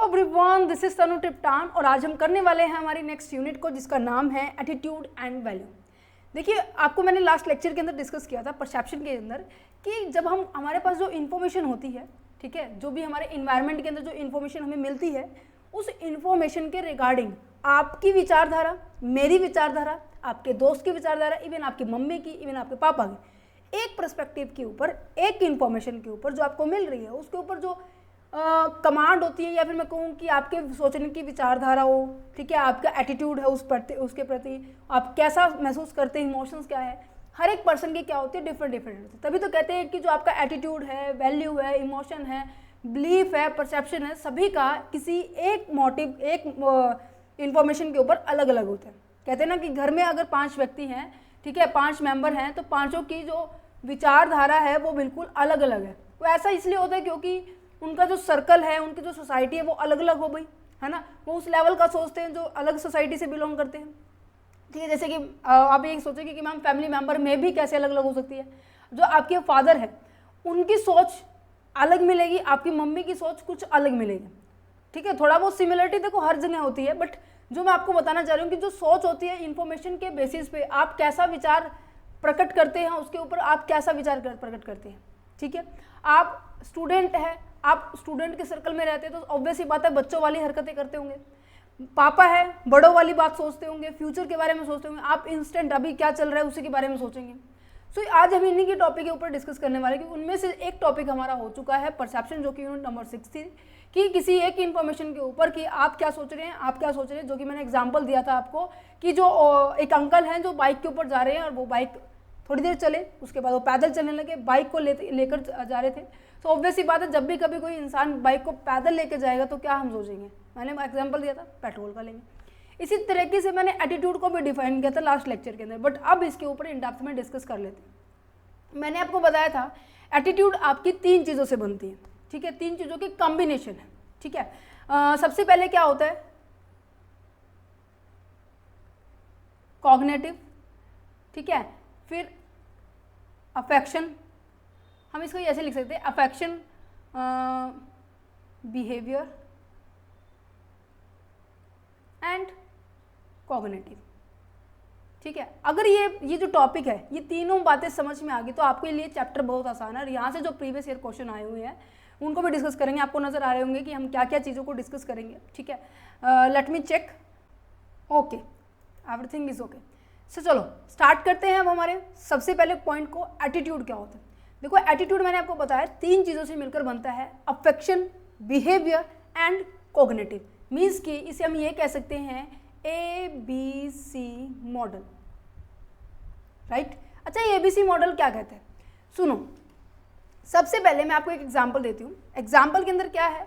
Everyone, this is तनु टिप्टान और आज हम करने वाले हैं हमारी नेक्स्ट यूनिट को जिसका नाम है एटीट्यूड एंड वैल्यू। देखिए, आपको मैंने लास्ट लेक्चर के अंदर डिस्कस किया था परसेप्शन के अंदर कि जब हम हमारे पास जो इन्फॉर्मेशन होती है, ठीक है, जो भी हमारे इन्वायरमेंट के अंदर जो इन्फॉर्मेशन हमें मिलती है, उस इन्फॉर्मेशन के रिगार्डिंग आपकी विचारधारा, मेरी विचारधारा, आपके दोस्त की विचारधारा, इवन आपकी मम्मी की, इवन आपके पापा की, एक पर्सपेक्टिव के ऊपर, एक इन्फॉर्मेशन के ऊपर जो आपको मिल रही है उसके ऊपर जो कमांड होती है, या फिर मैं कहूँ कि आपके सोचने की विचारधारा हो, ठीक है, आपका एटीट्यूड है उसके प्रति, आप कैसा महसूस करते हैं, इमोशंस क्या है, हर एक पर्सन की क्या होती है, डिफरेंट डिफरेंट होती है। तभी तो कहते हैं कि जो आपका एटीट्यूड है, वैल्यू है, इमोशन है, बिलीफ है, परसेप्शन है, सभी का किसी एक मोटिव, एक इन्फॉर्मेशन के ऊपर अलग अलग होता है। कहते हैं ना कि घर में अगर 5 व्यक्ति हैं, ठीक है, 5 मेंबर हैं, तो पाँचों की जो विचारधारा है वो बिल्कुल अलग अलग है। वो ऐसा इसलिए होता है क्योंकि उनका जो सर्कल है, उनकी जो सोसाइटी है वो अलग अलग हो गई है ना, वो उस लेवल का सोचते हैं जो अलग सोसाइटी से बिलोंग करते हैं। ठीक है, जैसे कि आप ये सोचेंगे कि मैम फैमिली मेंबर में भी कैसे अलग अलग हो सकती है। जो आपके फादर है उनकी सोच अलग मिलेगी, आपकी मम्मी की सोच कुछ अलग मिलेगी। ठीक है, थोड़ा बहुत सिमिलरिटी देखो हर जगह होती है, बट जो मैं आपको बताना चाह रही हूँ कि जो सोच होती है इन्फॉर्मेशन के बेसिस पे आप कैसा विचार प्रकट करते हैं, उसके ऊपर आप कैसा विचार प्रकट करते हैं। ठीक है, आप स्टूडेंट है, आप स्टूडेंट के सर्कल में रहते हैं तो ऑब्वियस ही बात है बच्चों वाली हरकतें करते होंगे। पापा है, बड़ों वाली बात सोचते होंगे, फ्यूचर के बारे में सोचते होंगे, आप इंस्टेंट अभी क्या चल रहा है उसी के बारे में सोचेंगे। सो आज हम इन्हीं के टॉपिक के ऊपर डिस्कस करने वाले हैं कि उनमें से एक टॉपिक हमारा हो चुका है परसेप्शन, जो कि यूनिट नंबर 6 थी, कि किसी एक इन्फॉर्मेशन के ऊपर कि आप क्या सोच रहे हैं, आप क्या सोच रहे हैं। जो कि मैंने एग्जांपल दिया था आपको कि जो एक अंकल हैं जो बाइक के ऊपर जा रहे हैं और वो बाइक थोड़ी देर चले, उसके बाद वो पैदल चलने लगे, बाइक को लेकर जा रहे थे। तो ऑब्वियस ही बात है जब भी कभी कोई इंसान बाइक को पैदल लेकर जाएगा तो क्या हम सोचेंगे, मैंने एग्जांपल दिया था पेट्रोल का लेंगे। इसी तरीके से मैंने एटीट्यूड को भी डिफाइन किया था लास्ट लेक्चर के अंदर, बट अब इसके ऊपर इन डेप्थ में डिस्कस कर लेते हैं। मैंने आपको बताया था एटीट्यूड आपकी 3 चीज़ों से बनती है। ठीक है, 3 चीज़ों की कॉम्बिनेशन है। ठीक है, सबसे पहले क्या होता है, कॉग्निटिव, ठीक है, फिर अफेक्शन, हम इसको ऐसे लिख सकते हैं अफेक्शन, बिहेवियर एंड कॉग्निटिव। ठीक है, अगर ये जो टॉपिक है, ये तीनों बातें समझ में आ गई तो आपके लिए चैप्टर बहुत आसान है। और यहाँ से जो प्रीवियस ईयर क्वेश्चन आए हुए हैं उनको भी डिस्कस करेंगे, आपको नजर आ रहे होंगे कि हम क्या क्या चीज़ों को डिस्कस करेंगे। ठीक है, let me check, okay, everything is okay. So चलो स्टार्ट करते हैं अब हमारे सबसे पहले पॉइंट को, एटीट्यूड क्या होता है। देखो, एटीट्यूड मैंने आपको बताया 3 चीज़ों से मिलकर बनता है, affection, behaviour and cognitive. Means कि इसे हम ये कह सकते हैं ABC मॉडल, राइट। अच्छा, ये ABC मॉडल क्या कहते हैं, सुनो। सबसे पहले मैं आपको एक एग्जांपल देती हूँ। एग्जांपल के अंदर क्या है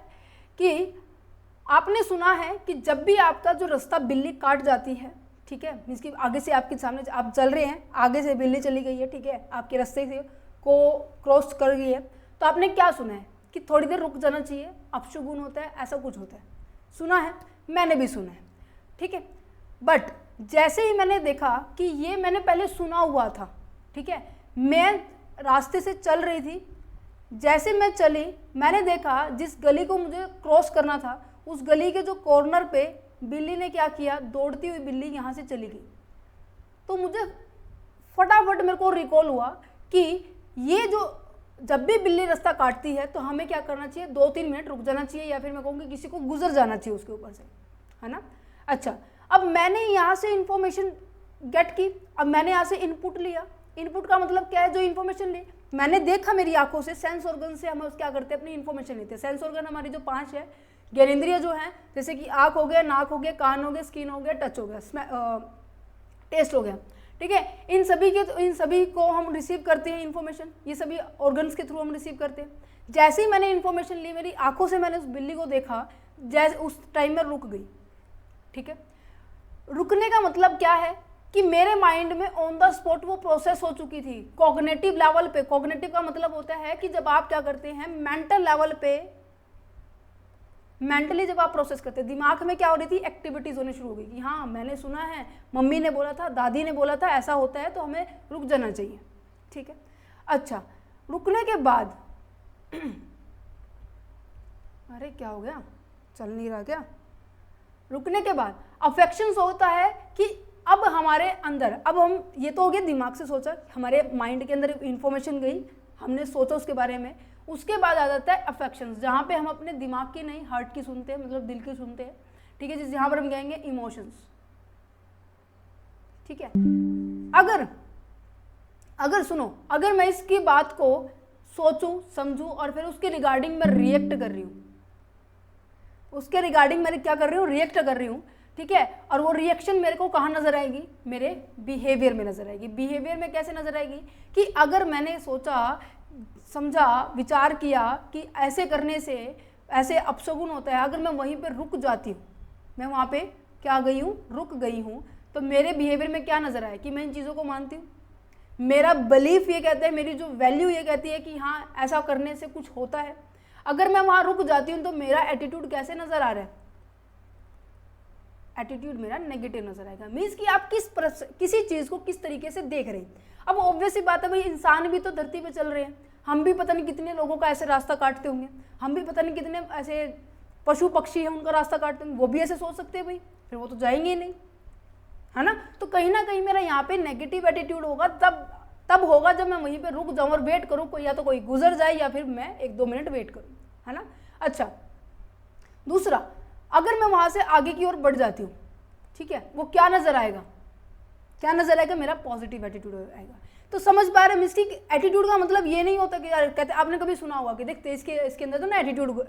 कि आपने सुना है कि जब भी आपका जो रास्ता बिल्ली काट जाती है, ठीक है, मीन्स कि आगे से आपके सामने आप चल रहे हैं, आगे से बिल्ली चली गई है, ठीक है, आपके रास्ते से को क्रॉस कर गई है, तो आपने क्या सुना है कि थोड़ी देर रुक जाना चाहिए, अपशगुन होता है, ऐसा कुछ होता है, सुना है, मैंने भी सुना है। ठीक है, बट जैसे ही मैंने देखा कि ये मैंने पहले सुना हुआ था, ठीक है, मैं रास्ते से चल रही थी, जैसे मैं चली मैंने देखा जिस गली को मुझे क्रॉस करना था उस गली के जो कॉर्नर पे बिल्ली ने क्या किया, दौड़ती हुई बिल्ली यहाँ से चली गई। तो मुझे फटाफट मेरे को रिकॉल हुआ कि ये जो जब भी बिल्ली रास्ता काटती है तो हमें क्या करना चाहिए, 2-3 मिनट रुक जाना चाहिए, या फिर मैं कहूँगी किसी को गुजर जाना चाहिए उसके ऊपर से, है ना। अच्छा, अब मैंने यहाँ से इन्फॉर्मेशन गेट की, अब मैंने यहाँ से इनपुट लिया। इनपुट का मतलब क्या है, जो इन्फॉर्मेशन ली मैंने देखा मेरी आंखों से, सेंस ऑर्गन से हम क्या करते हैं, अपनी इन्फॉर्मेशन लेते हैं। सेंस ऑर्गन हमारी जो 5 है, ज्ञानेंद्रिय जो है, जैसे कि आँख हो गया, नाक हो गया, कान हो गया, स्किन हो गया, टच हो गया, टेस्ट हो गया। ठीक है, इन सभी को हम रिसीव करते हैं इन्फॉर्मेशन, ये सभी ऑर्गन्स के थ्रू हम रिसीव करते हैं। जैसे ही मैंने इन्फॉर्मेशन ली, मेरी आंखों से मैंने उस बिल्ली को देखा, जैसे उस टाइम में रुक गई। ठीक है, रुकने का मतलब क्या है कि मेरे माइंड में ऑन द स्पॉट वो प्रोसेस हो चुकी थी कॉग्निटिव लेवल पे। कॉग्निटिव का मतलब होता है कि जब आप क्या करते हैं, मेंटल लेवल पे, मेंटली जब आप प्रोसेस करते हैं, दिमाग में क्या हो रही थी, एक्टिविटीज होनी शुरू हो गई कि हाँ मैंने सुना है, मम्मी ने बोला था, दादी ने बोला था, ऐसा होता है तो हमें रुक जाना चाहिए। ठीक है, अच्छा, रुकने के बाद अरे क्या हो गया, चल नहीं रहा क्या? रुकने के बाद अफेक्शंस होता है कि अब हमारे अंदर, अब हम, ये तो हो गया दिमाग से सोचा, हमारे माइंड के अंदर इंफॉर्मेशन गई, हमने सोचा उसके बारे में, उसके बाद आ जाता है अफेक्शंस, जहाँ पे हम अपने दिमाग की नहीं हार्ट की सुनते हैं, मतलब दिल की सुनते हैं, ठीक है, जिस यहाँ पर हम कहेंगे इमोशंस, ठीक है। अगर सुनो, अगर मैं इसकी बात को सोचूं, समझूं और फिर उसके रिगार्डिंग मैं रिएक्ट कर रही हूँ, उसके रिगार्डिंग मैं क्या कर रही हूँ, रिएक्ट कर रही हूँ, ठीक है, और वो रिएक्शन मेरे को कहाँ नजर आएगी, मेरे बिहेवियर में नजर आएगी। बिहेवियर में कैसे नजर आएगी कि अगर मैंने सोचा, समझा, विचार किया कि ऐसे करने से ऐसे अपशगुन होता है, अगर मैं वहीं पे रुक जाती हूँ, मैं वहाँ पे क्या गई हूँ, रुक गई हूँ, तो मेरे बिहेवियर में क्या नजर आए कि मैं इन चीज़ों को मानती हूँ, मेरा बिलीफ ये कहता है, मेरी जो वैल्यू ये कहती है कि हाँ ऐसा करने से कुछ होता है। अगर मैं वहाँ रुक जाती हूँ तो मेरा एटीट्यूड कैसे नजर आ रहा है, एटीट्यूड मेरा नेगेटिव नजर आएगा। मीन्स कि आप किसी चीज़ को किस तरीके से देख रहे हैं। अब ऑब्वियस सी बात है भाई, इंसान भी तो धरती पे चल रहे हैं, हम भी पता नहीं कितने लोगों का ऐसे रास्ता काटते होंगे, हम भी पता नहीं कितने ऐसे पशु पक्षी हैं उनका रास्ता काटते होंगे, वो भी ऐसे सोच सकते हैं भाई, फिर वो तो जाएंगे ही नहीं, है ना। तो कहीं ना कहीं मेरा यहाँ पे नेगेटिव एटीट्यूड होगा, तब होगा जब मैं वहीं पे रुक जाऊँ और वेट करूँ, कोई या तो कोई गुजर जाए या फिर मैं 1-2 मिनट वेट करूँ, है ना। अच्छा, दूसरा, अगर मैं वहाँ से आगे की ओर बढ़ जाती हूँ, ठीक है, वो क्या नजर आएगा, क्या नजर आएगा, मेरा पॉजिटिव एटीट्यूड आएगा। तो समझ पा रहे हैं मिस्टेक, एटीट्यूड का मतलब ये नहीं होता कि यार कहते, आपने कभी सुना होगा कि देखते इसके अंदर तो ना एटीट्यूड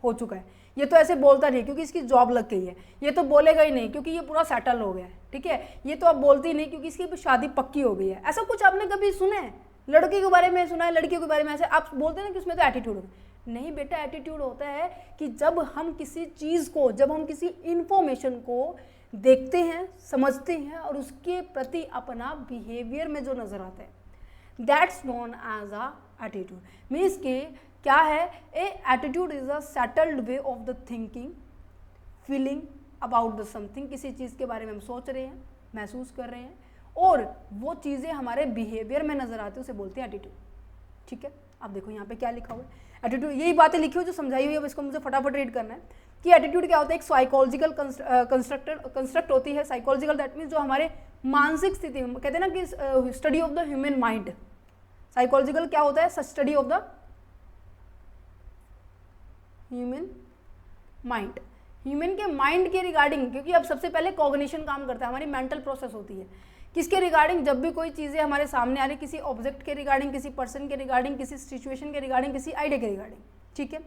हो चुका है, ये तो ऐसे बोलता नहीं क्योंकि इसकी जॉब लग गई है, ये तो बोलेगा ही नहीं क्योंकि ये पूरा सेटल हो गया है, ठीक है, ये तो अब बोलती नहीं क्योंकि इसकी शादी पक्की हो गई है। ऐसा कुछ आपने कभी सुना है? लड़के के बारे में सुना है, लड़कियों के बारे में ऐसे आप बोलते हैं ना कि उसमें तो एटीट्यूड होता है। नहीं बेटा, एटीट्यूड होता है कि जब हम किसी चीज़ को, जब हम किसी इंफॉर्मेशन को देखते हैं, समझते हैं और उसके प्रति अपना बिहेवियर में जो नजर आता है, that's known as a attitude. Means कि क्या है, a attitude is a settled way of the thinking, feeling about the something, किसी चीज़ के बारे में हम सोच रहे हैं, महसूस कर रहे हैं और वो चीज़ें हमारे बिहेवियर में नजर आती है, उसे बोलते हैं एटीट्यूड, ठीक है। अब देखो यहाँ पे क्या लिखा हुआ है, एटीट्यूड, यही बातें लिखी हुई जो समझाई हुई है, अब इसको मुझे फटाफट रीड करना है कि एटीट्यूड क्या होता है। एक साइकोलॉजिकल कंस्ट्रक्ट होती है, साइकोलॉजिकल दैट मीन्स जो हमारे मानसिक स्थिति, कहते हैं ना कि study of the human mind. Psychological क्या होता है, study of the human mind, human के माइंड के रिगार्डिंग, क्योंकि अब सबसे पहले कॉग्निशन काम करता है, हमारी मेंटल प्रोसेस होती है, किसके रिगार्डिंग, जब भी कोई चीज़ें हमारे सामने आ रही, किसी ऑब्जेक्ट के रिगार्डिंग, किसी पर्सन के रिगार्डिंग, किसी सिचुएशन के रिगार्डिंग, किसी आइडिया के रिगार्डिंग, ठीक है,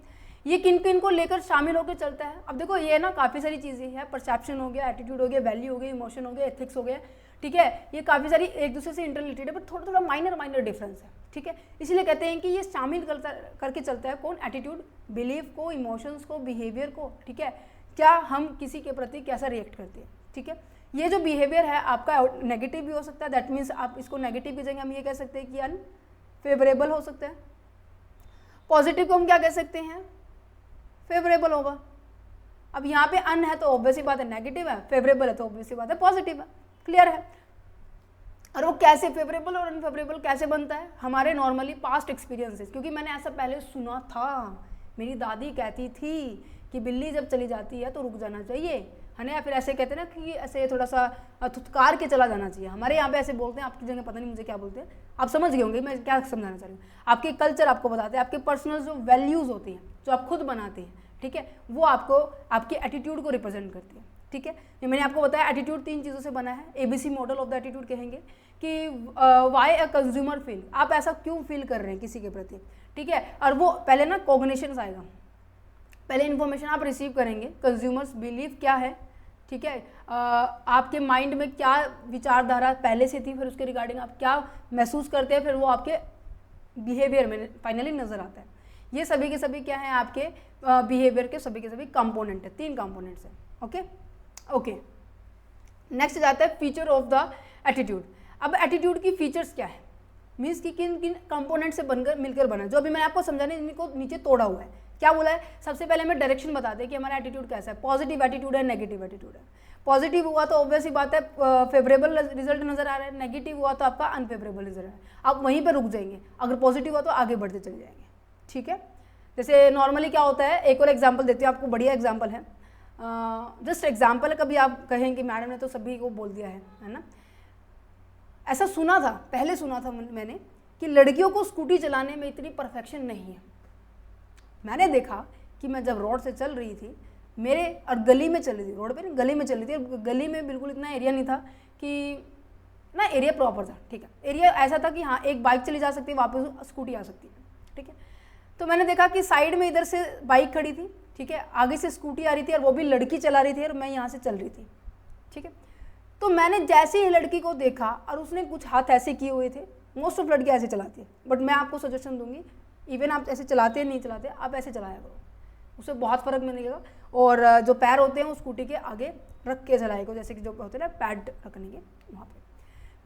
ये किन किन को लेकर शामिल होकर चलता है। अब देखो ये ना काफ़ी सारी चीज़ें हैं, परसेप्शन हो गया, एटीट्यूड हो गया, वैल्यू हो गई, इमोशन हो गया, एथिक्स हो गया, ठीक है, ये काफ़ी सारी एक दूसरे से इंटररिलेटेड है, पर थोड़ा थोड़ा माइनर डिफरेंस है, ठीक है। इसलिए कहते हैं कि ये शामिल करके चलता है कौन, एटीट्यूड, बिलीफ को, इमोशंस को, बिहेवियर को, ठीक है, क्या हम किसी के प्रति कैसा रिएक्ट करते हैं, ठीक है। ये जो बिहेवियर है आपका नेगेटिव भी हो सकता है, दैट मीन्स आप इसको नेगेटिव की जगह हम ये कह सकते हैं कि अनफेवरेबल हो सकता है। पॉजिटिव को हम क्या कह सकते हैं, फेवरेबल होगा। अब यहाँ पे अन है तो ऑब्वियस ही बात है नेगेटिव है, फेवरेबल है तो ऑब्वियस ही बात है पॉजिटिव है, क्लियर है। और वो कैसे फेवरेबल और अनफेवरेबल कैसे बनता है, हमारे नॉर्मली पास्ट एक्सपीरियंसेस, क्योंकि मैंने ऐसा पहले सुना था, मेरी दादी कहती थी कि बिल्ली जब चली जाती है तो रुक जाना चाहिए, है ना, या फिर ऐसे कहते हैं ना कि ऐसे थोड़ा सा थुतकार के चला जाना चाहिए, हमारे यहाँ पे ऐसे बोलते हैं, आपकी जगह पता नहीं मुझे क्या बोलते हैं, आप समझ गए होंगे मैं क्या समझाना चाह रही हूँ। आपके कल्चर आपको बताते हैं, आपके पर्सनल जो वैल्यूज़ होती हैं, जो आप खुद बनाते हैं, ठीक है, वो आपको आपके एटीट्यूड को रिप्रेजेंट करती है, ठीक है। ये मैंने आपको बताया एटीट्यूड 3 चीज़ों से बना है, ABC model of the attitude कहेंगे कि वाई अ कंज्यूमर फील, आप ऐसा क्यों फील कर रहे हैं किसी के प्रति, ठीक है। और वो पहले ना कॉग्निशंस आएगा, पहले इन्फॉर्मेशन आप रिसीव करेंगे, कंज्यूमर्स बिलीव क्या है, ठीक है, आपके माइंड में क्या विचारधारा पहले से थी, फिर उसके रिगार्डिंग आप क्या महसूस करते हैं, फिर वो आपके बिहेवियर में फाइनली नजर आता है। ये सभी के सभी क्या है, आपके बिहेवियर के सभी कंपोनेंट है, 3 कंपोनेंट्स हैं, ओके। नेक्स्ट जाता है फीचर ऑफ द एटीट्यूड। अब एटीट्यूड की फीचर्स क्या है, मीन्स कि किन किन कंपोनेंट से बनकर मिलकर बना, जो अभी मैंने आपको समझाने इनको नीचे तोड़ा हुआ है। क्या बोला है, सबसे पहले हमें डायरेक्शन बताते हैं कि हमारा एटीट्यूड कैसा है, पॉजिटिव एटीट्यूड है, नेगेटिव एटीट्यूड है। पॉजिटिव हुआ तो ऑब्वियस ही बात है फेवरेबल रिजल्ट नजर आ रहा है, नेगेटिव हुआ तो आपका अनफेवरेबल रिजल्ट है, आप वहीं पर रुक जाएंगे, अगर पॉजिटिव हुआ तो आगे बढ़ते चले जाएंगे, ठीक है। जैसे नॉर्मली क्या होता है, एक और एग्जांपल देती हूँ आपको, बढ़िया एग्जांपल है, जस्ट एग्जांपल है, कभी आप कहें कि मैडम ने तो सभी को बोल दिया है ना। ऐसा सुना था, पहले सुना था मैंने कि लड़कियों को स्कूटी चलाने में इतनी परफेक्शन नहीं है। मैंने देखा कि मैं जब रोड से चल रही थी मेरे, और गली में चल रही थी, रोड पे नहीं गली में चल रही थी, और गली में बिल्कुल इतना एरिया नहीं था कि ना, एरिया प्रॉपर था, ठीक है, एरिया ऐसा था कि हाँ एक बाइक चली जा सकती है, वापस स्कूटी आ सकती है, ठीक है। तो मैंने देखा कि साइड में इधर से बाइक खड़ी थी, ठीक है, आगे से स्कूटी आ रही थी और वो भी लड़की चला रही थी और मैं यहाँ से चल रही थी, ठीक है। तो मैंने जैसे ही लड़की को देखा और उसने कुछ हाथ ऐसे किए हुए थे, मोस्ट ऑफ लड़कियाँ ऐसे चलाती है, बट मैं आपको सजेशन दूंगी, इवन आप ऐसे चलाते हैं नहीं चलाते, आप ऐसे चलाया करो, उससे बहुत फ़र्क मिलेगा। और जो पैर होते हैं वो स्कूटी के आगे रख के चलाए करो, जैसे कि जो होते हैं ना पैड रखने के, वहाँ पे।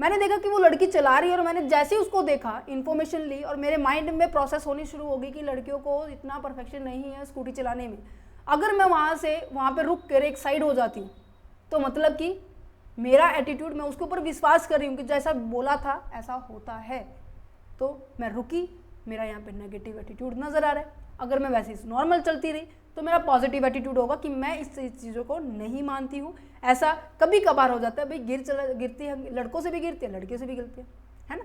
मैंने देखा कि वो लड़की चला रही है और मैंने जैसे ही उसको देखा, इन्फॉर्मेशन ली और मेरे माइंड में प्रोसेस होनी शुरू हो गई कि लड़कियों को इतना परफेक्शन नहीं है स्कूटी चलाने में। अगर मैं वहाँ पे रुक कर एक साइड हो जाती हूँ तो मतलब कि मेरा एटीट्यूड, मैं उसके ऊपर विश्वास कर रही हूँ कि जैसा बोला था ऐसा होता है, तो मैं रुकी, मेरा यहाँ पे नेगेटिव एटीट्यूड नज़र आ रहा है। अगर मैं वैसे ही नॉर्मल चलती रही तो मेरा पॉजिटिव एटीट्यूड होगा कि मैं इस चीज़ों को नहीं मानती हूँ। ऐसा कभी कभार हो जाता है भाई, गिरती है, लड़कों से भी गिरती है, लड़कियों से भी गिरती है ना।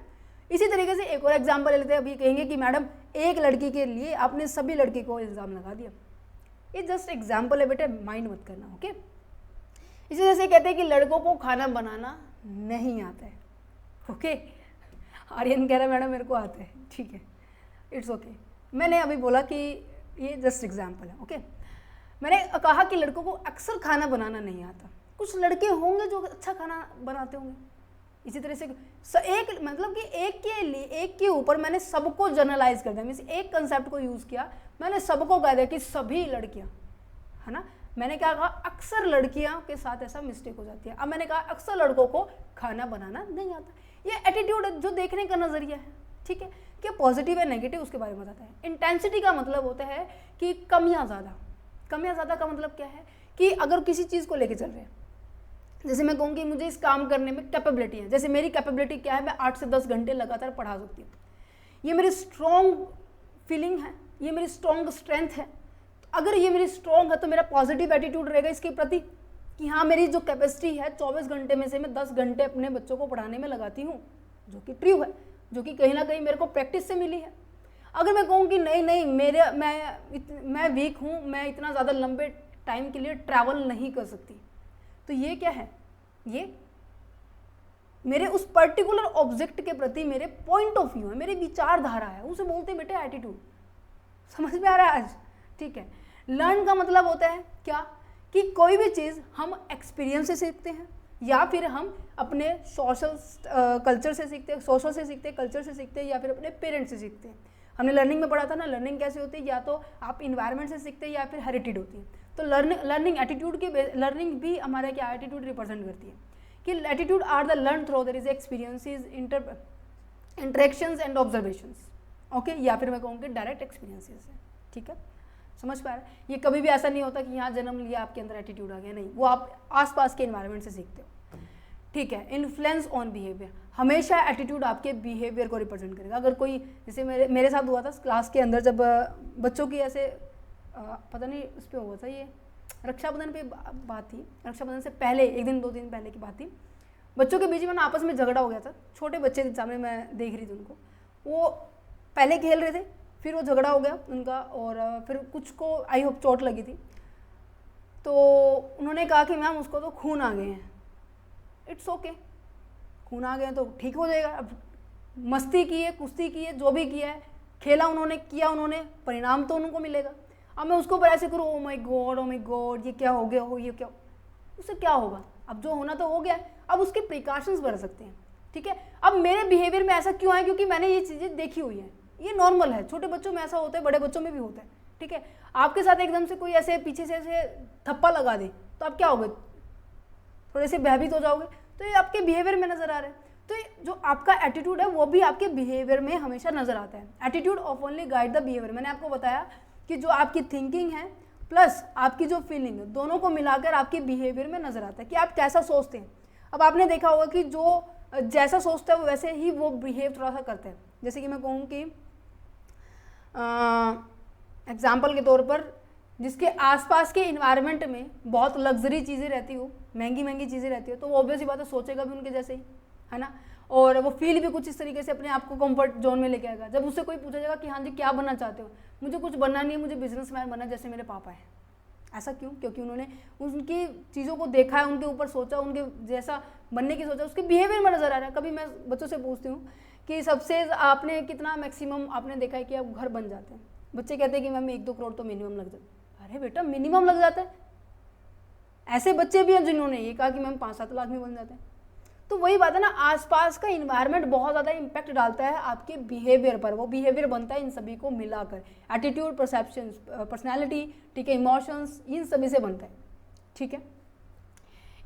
इसी तरीके से एक और एग्जाम्पल ले लेते हैं। अभी कहेंगे कि मैडम एक लड़की के लिए आपने सभी लड़की को इल्ज़ाम लगा दिया, ये जस्ट एग्जाम्पल है बेटे, माइंड मत करना, ओके। इसी तरह से कहते हैं कि लड़कों को खाना बनाना नहीं आता है, ओके। आर्यन कह रहा है मैडम मेरे को आता है, ठीक है, इट्स ओके। मैंने अभी बोला कि ये जस्ट एग्जाम्पल है, ओके। मैंने कहा कि लड़कों को अक्सर खाना बनाना नहीं आता, कुछ लड़के होंगे जो अच्छा खाना बनाते होंगे। इसी तरह से एक मतलब कि एक के ऊपर मैंने सबको जनरलाइज कर दिया, मीन्स एक कंसेप्ट को यूज़ किया, मैंने सबको कह दिया कि सभी लड़कियां, है ना। मैंने क्या कहा, अक्सर लड़कियां के साथ ऐसा मिस्टेक हो जाती है। अब मैंने कहा अक्सर लड़कों को खाना बनाना नहीं आता। ये एटीट्यूड जो देखने का नज़रिया है, ठीक है, कि पॉजिटिव है नेगेटिव उसके बारे में बताता है। इंटेंसिटी का मतलब होता है कि कमियां ज़्यादा। कमियां ज़्यादा का मतलब क्या है कि अगर किसी चीज़ को लेके चल रहे हैं, जैसे मैं कहूँगी मुझे इस काम करने में कैपेबिलिटी है, जैसे मेरी कैपेबिलिटी क्या है, मैं 8 से 10 घंटे लगातार पढ़ा सकती हूँ, ये मेरी स्ट्रॉन्ग फीलिंग है, ये मेरी स्ट्रॉन्ग स्ट्रेंथ है। अगर ये मेरी स्ट्रॉन्ग है तो मेरा पॉजिटिव एटीट्यूड रहेगा इसके प्रति कि हाँ मेरी जो कैपेसिटी है 24 घंटे में से मैं 10 घंटे अपने बच्चों को पढ़ाने में लगाती हूँ, जो कि ट्रू है, जो कि कहीं ना कहीं मेरे को प्रैक्टिस से मिली है। अगर मैं कहूँ कि नहीं मैं वीक हूँ, मैं इतना ज़्यादा लंबे टाइम के लिए ट्रैवल नहीं कर सकती, तो ये क्या है, ये मेरे उस पर्टिकुलर ऑब्जेक्ट के प्रति मेरे पॉइंट ऑफ व्यू है, मेरी विचारधारा है, उसे बोलते हैं बेटे एटीट्यूड। समझ में आ रहा है आज, ठीक है। लर्न का मतलब होता है क्या, कि कोई भी चीज़ हम एक्सपीरियंस से सीखते हैं या फिर हम अपने सोशल कल्चर से सीखते हैं, सोशल से सीखते हैं, कल्चर से सीखते हैं, या फिर अपने पेरेंट्स से सीखते हैं। हमने लर्निंग में पढ़ा था ना, लर्निंग कैसे होती है, या तो आप इन्वायरमेंट से सीखते हैं या फिर हेरिटेड होती है। तो लर्निंग एटीट्यूड की लर्निंग भी हमारा क्या एटीट्यूड रिप्रेजेंट करती है, कि attitude are the learn through their is experiences, interactions and observations, okay, या फिर मैं कहूँगी डायरेक्ट एक्सपीरियंसेस है, ठीक है। समझ पा रहे हैं। ये कभी भी ऐसा नहीं होता कि यहाँ जन्म लिया आपके अंदर एटीट्यूड आ गया, नहीं, वो आप आसपास के एनवायरनमेंट से सीखते हो, ठीक है। इन्फ्लुएंस ऑन बिहेवियर, हमेशा एटीट्यूड आपके बिहेवियर को रिप्रेजेंट करेगा। अगर कोई, जैसे मेरे साथ हुआ था क्लास के अंदर, जब बच्चों की ऐसे पता नहीं उस पर हुआ था, ये रक्षाबंधन पे बात थी, रक्षाबंधन से पहले 1 दिन 2 दिन पहले की बात थी। बच्चों के बीच में ना आपस में झगड़ा हो गया था, छोटे बच्चे थे सामने, मैं देख रही थी उनको, वो पहले खेल रहे थे, फिर वो झगड़ा हो गया उनका, और फिर कुछ को आई होप चोट लगी थी, तो उन्होंने कहा कि मैम उसको तो खून आ गए हैं। इट्स ओके, खून आ गए हैं तो ठीक हो जाएगा। अब मस्ती की है, कुश्ती की है, जो भी किया है, खेला उन्होंने, किया उन्होंने, परिणाम तो उनको मिलेगा। अब मैं उसको ऊपर ऐसे करूँ, ओ माय गॉड ये क्या हो गया हो, ये क्या, उससे क्या होगा, अब जो होना तो हो गया, अब उसके प्रिकॉशंस बढ़ सकते हैं, ठीक है। अब मेरे बिहेवियर में ऐसा क्यों है, क्योंकि मैंने ये चीज़ें देखी हुई है, ये नॉर्मल है, छोटे बच्चों में ऐसा होता है, बड़े बच्चों में भी होता है, ठीक है। आपके साथ एकदम से कोई ऐसे पीछे से ऐसे थप्पा लगा दे तो आप क्या होगे, थोड़े से भयभीत हो जाओगे, तो ये आपके बिहेवियर में नजर आ रहा है। तो ये जो आपका एटीट्यूड है वो भी आपके बिहेवियर में हमेशा नजर आता है। Attitude of only guide the behaviour, मैंने आपको बताया कि जो आपकी थिंकिंग है प्लस आपकी जो फीलिंग है, दोनों को मिलाकर आपके बिहेवियर में नजर आता है कि आप कैसा सोचते हैं। अब आपने देखा होगा कि जो जैसा सोचता है वो वैसे ही वो बिहेव थोड़ा सा करते हैं। जैसे कि मैं कहूँ कि एग्जाम्पल के तौर पर जिसके आसपास के इन्वायरमेंट में बहुत लग्जरी चीज़ें रहती हो, महंगी महंगी चीज़ें रहती हो, तो वो ऑब्वियस ही बात है सोचेगा भी उनके जैसे ही, है ना। और वो फील भी कुछ इस तरीके से अपने आप को कंफर्ट जोन में लेके आएगा। जब उससे कोई पूछा जाएगा कि हाँ जी क्या बनना चाहते हो, मुझे कुछ बनना नहीं है, मुझे बिजनेसमैन बनना जैसे मेरे पापा है। ऐसा क्यों? क्योंकि उन्होंने उनकी चीज़ों को देखा है, उनके ऊपर सोचा, उनके जैसा बनने की सोचा, उसके बिहेवियर में नज़र आ रहा है। कभी मैं बच्चों से पूछती हूँ कि सबसे आपने कितना मैक्सिमम आपने देखा है कि आप घर बन जाते हैं? बच्चे कहते हैं कि मैम 1-2 करोड़ तो मिनिमम लग जाता है। अरे बेटा मिनिमम लग जाता है, ऐसे बच्चे भी हैं जिन्होंने ये कहा कि मैम 5-7 लाख में बन जाते हैं। तो वही बात है ना, आसपास का इन्वायरमेंट बहुत ज़्यादा इम्पैक्ट डालता है आपके बिहेवियर पर। वो बिहेवियर बनता है इन सभी को मिलाकर, एटीट्यूड, परसेप्शन, पर्सनैलिटी, ठीक है, इमोशंस, इन सभी से बनता है, ठीक है।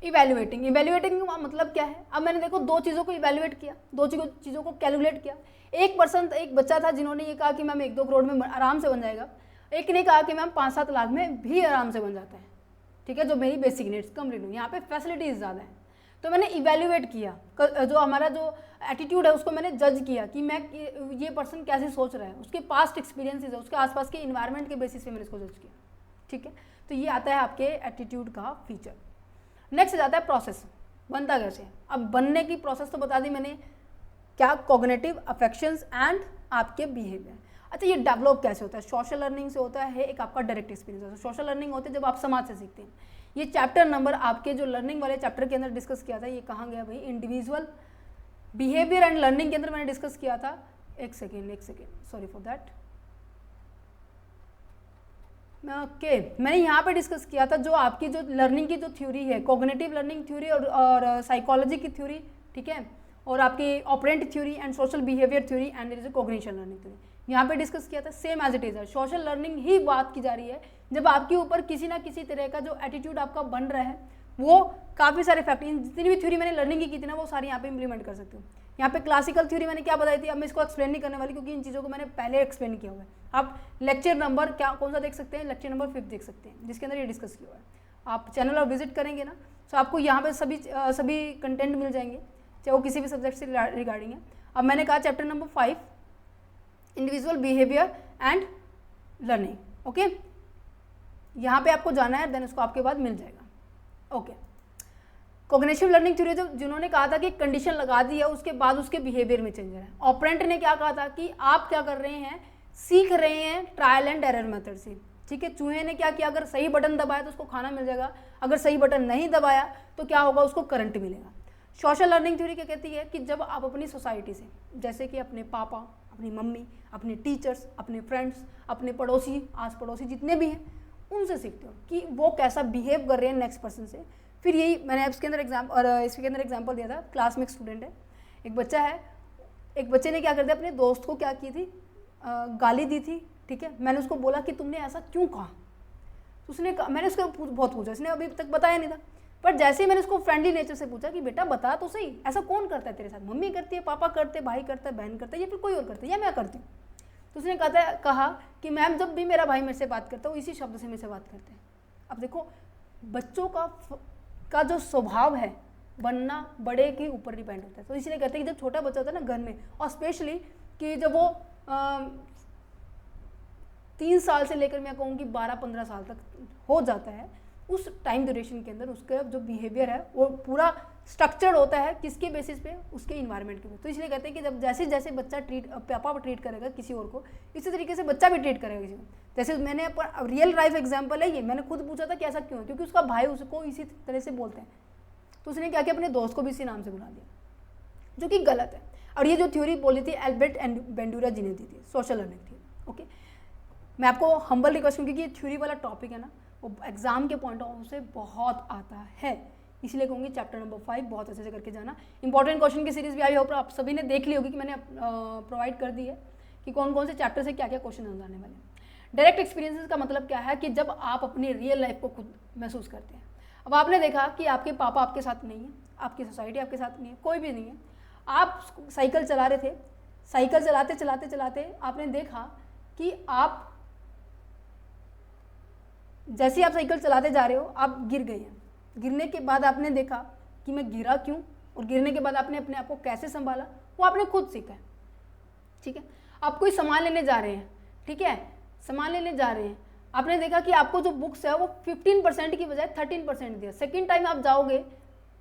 इवेल्युएटिंग का मतलब क्या है? अब मैंने देखो 2 चीज़ों को इवेल्युएट किया, 2 चीज़ों को कैलकुलेट किया। एक बच्चा था जिन्होंने ये कहा कि मैम 1-2 करोड़ में आराम से बन जाएगा, एक ने कहा कि मैम 5-7 लाख में भी आराम से बन जाता है, ठीक है, जो मेरी बेसिक नीड्स कंप्लीट हुई। यहाँ पे फैसिलिटीज़ ज़्यादा है, तो मैंने इवेल्युएट किया, जो हमारा जो एटीट्यूड है उसको मैंने जज किया कि मैं ये पर्सन कैसे सोच रहा है, उसके पास्ट एक्सपीरियंसेस है, उसके आसपास के इन्वायरमेंट के बेसिस पे मैंने इसको जज किया, ठीक है। तो ये आता है आपके एटीट्यूड का फीचर। नेक्स्ट जाता है प्रोसेस, बनता कैसे है। अब बनने की प्रोसेस तो बता दी मैंने, क्या? कॉग्निटिव, अफेक्शंस एंड आपके बिहेवियर। अच्छा, ये डेवलप कैसे होता है? सोशल लर्निंग से होता है, एक आपका डायरेक्ट एक्सपीरियंस होता है। सोशल लर्निंग होती है जब आप समाज से सीखते हैं। ये चैप्टर नंबर आपके जो लर्निंग वाले चैप्टर के अंदर डिस्कस किया था, ये कहाँ गया भाई? इंडिविजुअल बिहेवियर एंड लर्निंग के अंदर मैंने डिस्कस किया था। एक second, sorry for that. Okay, मैंने यहाँ पे डिस्कस किया था जो आपकी जो लर्निंग की जो थ्योरी है, कॉग्निटिव लर्निंग थ्योरी और साइकोलॉजी की थ्योरी, ठीक है, और आपकी operant theory and social behaviour theory and there is cognition learning theory, यहाँ पे डिस्कस किया था। सेम एज इट इज है, सोशल लर्निंग ही बात की जा रही है। जब आपके ऊपर किसी ना किसी तरह का जो एटीट्यूड आपका बन रहा है, वो काफ़ी सारे फैक्टर, जितनी भी थ्योरी मैंने लर्निंग की थी ना, वो सारी यहाँ पे इंप्लीमेंट कर सकते हो। यहाँ पे क्लासिकल थ्योरी मैंने क्या बताई थी, अब मैं इसको एक्सप्लेन नहीं करने वाली क्योंकि इन चीज़ों को मैंने पहले एक्सप्लेन किया हुआ है। आप लेक्चर नंबर कौन सा देख सकते हैं? लेक्चर नंबर 5 देख सकते हैं, जिसके अंदर ये डिस्कस किया हुआ है। आप चैनल और विजिट करेंगे ना, तो आपको यहाँ पे सभी कंटेंट मिल जाएंगे, चाहे वो किसी भी सब्जेक्ट से रिगार्डिंग है। अब मैंने कहा chapter number 5 individual behaviour and learning, okay, यहाँ पे आपको जाना है, देन उसको आपके बाद मिल जाएगा, ओके। कॉग्निटिव लर्निंग थ्योरी जिन्होंने कहा था कि कंडीशन लगा दी है, उसके बाद उसके बिहेवियर में चेंज है। ऑपरेंट ने क्या कहा था कि आप क्या कर रहे हैं, सीख रहे हैं ट्रायल एंड एरर मेथड से, ठीक है। चूहे ने क्या किया, अगर सही बटन दबाया तो उसको खाना मिल जाएगा, अगर सही बटन नहीं दबाया तो क्या होगा, उसको करंट मिलेगा। सोशल लर्निंग थ्योरी क्या कहती है कि जब आप अपनी सोसाइटी से, जैसे कि अपने पापा, अपनी मम्मी, अपने टीचर्स, अपने फ्रेंड्स, अपने पड़ोसी, आस पड़ोसी जितने भी हैं, उनसे सीखते हो कि वो कैसा बिहेव कर रहे हैं नेक्स्ट पर्सन से। फिर यही मैंने इसके अंदर एग्जाम्पल दिया था। क्लास में एक स्टूडेंट है, एक बच्चा है, एक बच्चे ने क्या कर दिया, अपने दोस्त को क्या की थी, गाली दी थी, ठीक है। मैंने उसको बोला कि तुमने ऐसा क्यों कहा, उसने मैंने उसको बहुत पूछा, इसने अभी तक बताया नहीं था, पर जैसे ही मैंने उसको फ्रेंडली नेचर से पूछा कि बेटा बता तो सही, ऐसा कौन करता है तेरे साथ? मम्मी करती है, पापा करते, भाई करता है, बहन करता है, या फिर कोई और करता है, या मैं करती हूँ? तो उसने कहा कि मैम जब भी मेरा भाई मेरे से बात करता है वो इसी शब्द से मेरे से बात करते हैं। अब देखो, बच्चों का जो स्वभाव है बनना बड़े के ऊपर डिपेंड होता है। तो इसलिए कहते हैं कि जब छोटा बच्चा होता है ना घर में, और स्पेशली कि जब वो 3 साल से लेकर मैं कहूँगी 12-15 साल तक हो जाता है, उस टाइम ड्यूरेशन के अंदर उसका जो बिहेवियर है वो पूरा स्ट्रक्चर्ड होता है, किसके बेसिस पे? उसके इन्वायरमेंट के बेसिस। तो इसलिए कहते हैं कि जब जैसे जैसे बच्चा पापा ट्रीट करेगा किसी और को, इसी तरीके से बच्चा भी ट्रीट करेगा किसी को। जैसे मैंने रियल लाइफ एग्जाम्पल है ये, मैंने खुद पूछा था कि ऐसा क्यों है, क्योंकि उसका भाई उसको इसी तरह से बोलते हैं, तो उसने क्या किया, अपने दोस्त को भी इसी नाम से बुला दिया, जो कि गलत है। और ये जो थ्योरी बोली थी एल्बर्ट एंड बेंडूरा जी ने दी थी, सोशल लर्निंग थ्योरी, ओके। मैं आपको हम्बल रिक्वेस्ट, क्योंकि ये थ्योरी वाला टॉपिक है ना, वो एग्जाम के पॉइंट ऑफ व्यू से बहुत आता है, इसलिए कहूँगी चैप्टर नंबर 5 बहुत अच्छे से करके जाना। इंपॉर्टेंट क्वेश्चन की सीरीज भी आई होप आप सभी ने देख ली होगी कि मैंने प्रोवाइड कर दी है कि कौन कौन से चैप्टर से क्या क्या क्वेश्चन आने वाले हैं। डायरेक्ट एक्सपीरियंसेस का मतलब क्या है कि जब आप अपनी रियल लाइफ को खुद महसूस करते हैं। अब आपने देखा कि आपके पापा आपके साथ नहीं है, आपकी सोसाइटी आपके साथ नहीं है, कोई भी नहीं है, आप साइकिल चला रहे थे, साइकिल चलाते चलाते चलाते आपने देखा कि आप जैसे आप साइकिल चलाते जा रहे हो आप गिर गए हैं। गिरने के बाद आपने देखा कि मैं गिरा क्यों, और गिरने के बाद आपने अपने आप को कैसे संभाला, वो आपने खुद सीखा है, ठीक है। आप कोई सामान लेने जा रहे हैं, ठीक है, सामान लेने जा रहे हैं, आपने देखा कि आपको जो बुक्स है वो 15% की बजाय 13% दिया। सेकेंड टाइम आप जाओगे,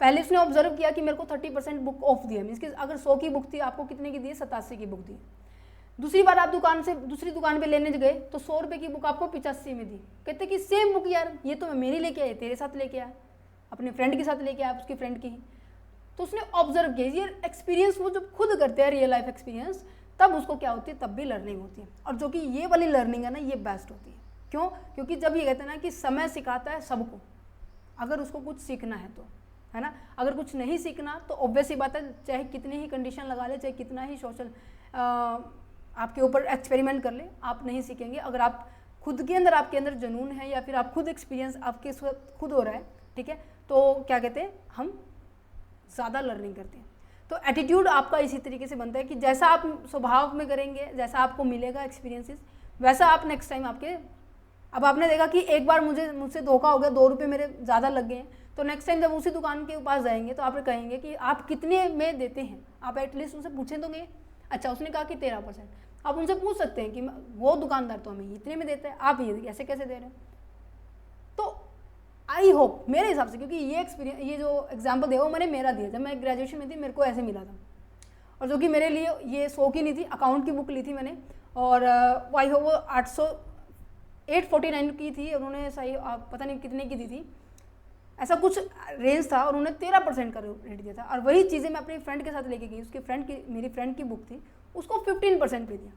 पहले उसने ऑब्जर्व किया कि मेरे को 30% बुक ऑफ दिया, मीन्स कि अगर 100 की बुक थी आपको कितने की दी है, 87 की बुक दी। दूसरी बार आप दूसरी दुकान पे लेने गए तो 100 रुपये की बुक आपको 85 में दी। कहते कि सेम बुक यार, ये तो मैं मेरी लेके आया, तेरे साथ लेके आया, अपने फ्रेंड के साथ लेके आया, उसकी फ्रेंड की ही। तो उसने ऑब्जर्व किया, ये एक्सपीरियंस वो जब खुद करते हैं, रियल लाइफ एक्सपीरियंस, तब उसको क्या होती है, तब भी लर्निंग होती है। और जो कि ये वाली लर्निंग है ना, ये बेस्ट होती है। क्यों? क्योंकि जब ये कहते हैं ना कि समय सिखाता है सबको, अगर उसको कुछ सीखना है तो, है ना। अगर कुछ नहीं सीखना तो ऑब्वियस ही बात है, चाहे कितनी ही कंडीशन लगा ले, चाहे कितना ही सोशल आपके ऊपर एक्सपेरिमेंट कर ले, आप नहीं सीखेंगे। अगर आप खुद के अंदर, आपके अंदर जुनून है, या फिर आप खुद एक्सपीरियंस आपके खुद हो रहा है, ठीक है, तो क्या कहते हैं, हम ज़्यादा लर्निंग करते हैं। तो एटीट्यूड आपका इसी तरीके से बनता है कि जैसा आप स्वभाव में करेंगे, जैसा आपको मिलेगा एक्सपीरियंसेस, वैसा आप नेक्स्ट टाइम आपके। अब आपने देखा कि एक बार मुझसे धोखा हो गया, 2 रुपये मेरे ज़्यादा लग गए, तो नेक्स्ट टाइम जब उसी दुकान के पास जाएंगे तो आप कहेंगे कि आप कितने में देते हैं, आप एटलीस्ट उनसे पूछें तो नहीं। अच्छा, उसने कहा कि 13%, आप उनसे पूछ सकते हैं कि वो दुकानदार तो हमें इतने में देता है, आप ये ऐसे कैसे दे रहे हैं। तो आई होप, मेरे हिसाब से, क्योंकि ये एक्सपीरियंस, ये जो एग्जाम्पल दिया वो मैंने मेरा दिया, जब मैं ग्रेजुएशन में थी मेरे को ऐसे मिला था, और जो कि मेरे लिए ये 100 की नहीं थी, अकाउंट की बुक ली थी मैंने, और आई होप वो 849 की थी, उन्होंने सही पता नहीं कितने की दी थी, ऐसा कुछ रेंज था, और उन्होंने 13% का रेट दिया था। और वही चीज़ें मैं अपनी फ्रेंड के साथ लेके गई, उसकी फ्रेंड की, मेरी फ्रेंड की बुक थी, उसको 15% पे दिया।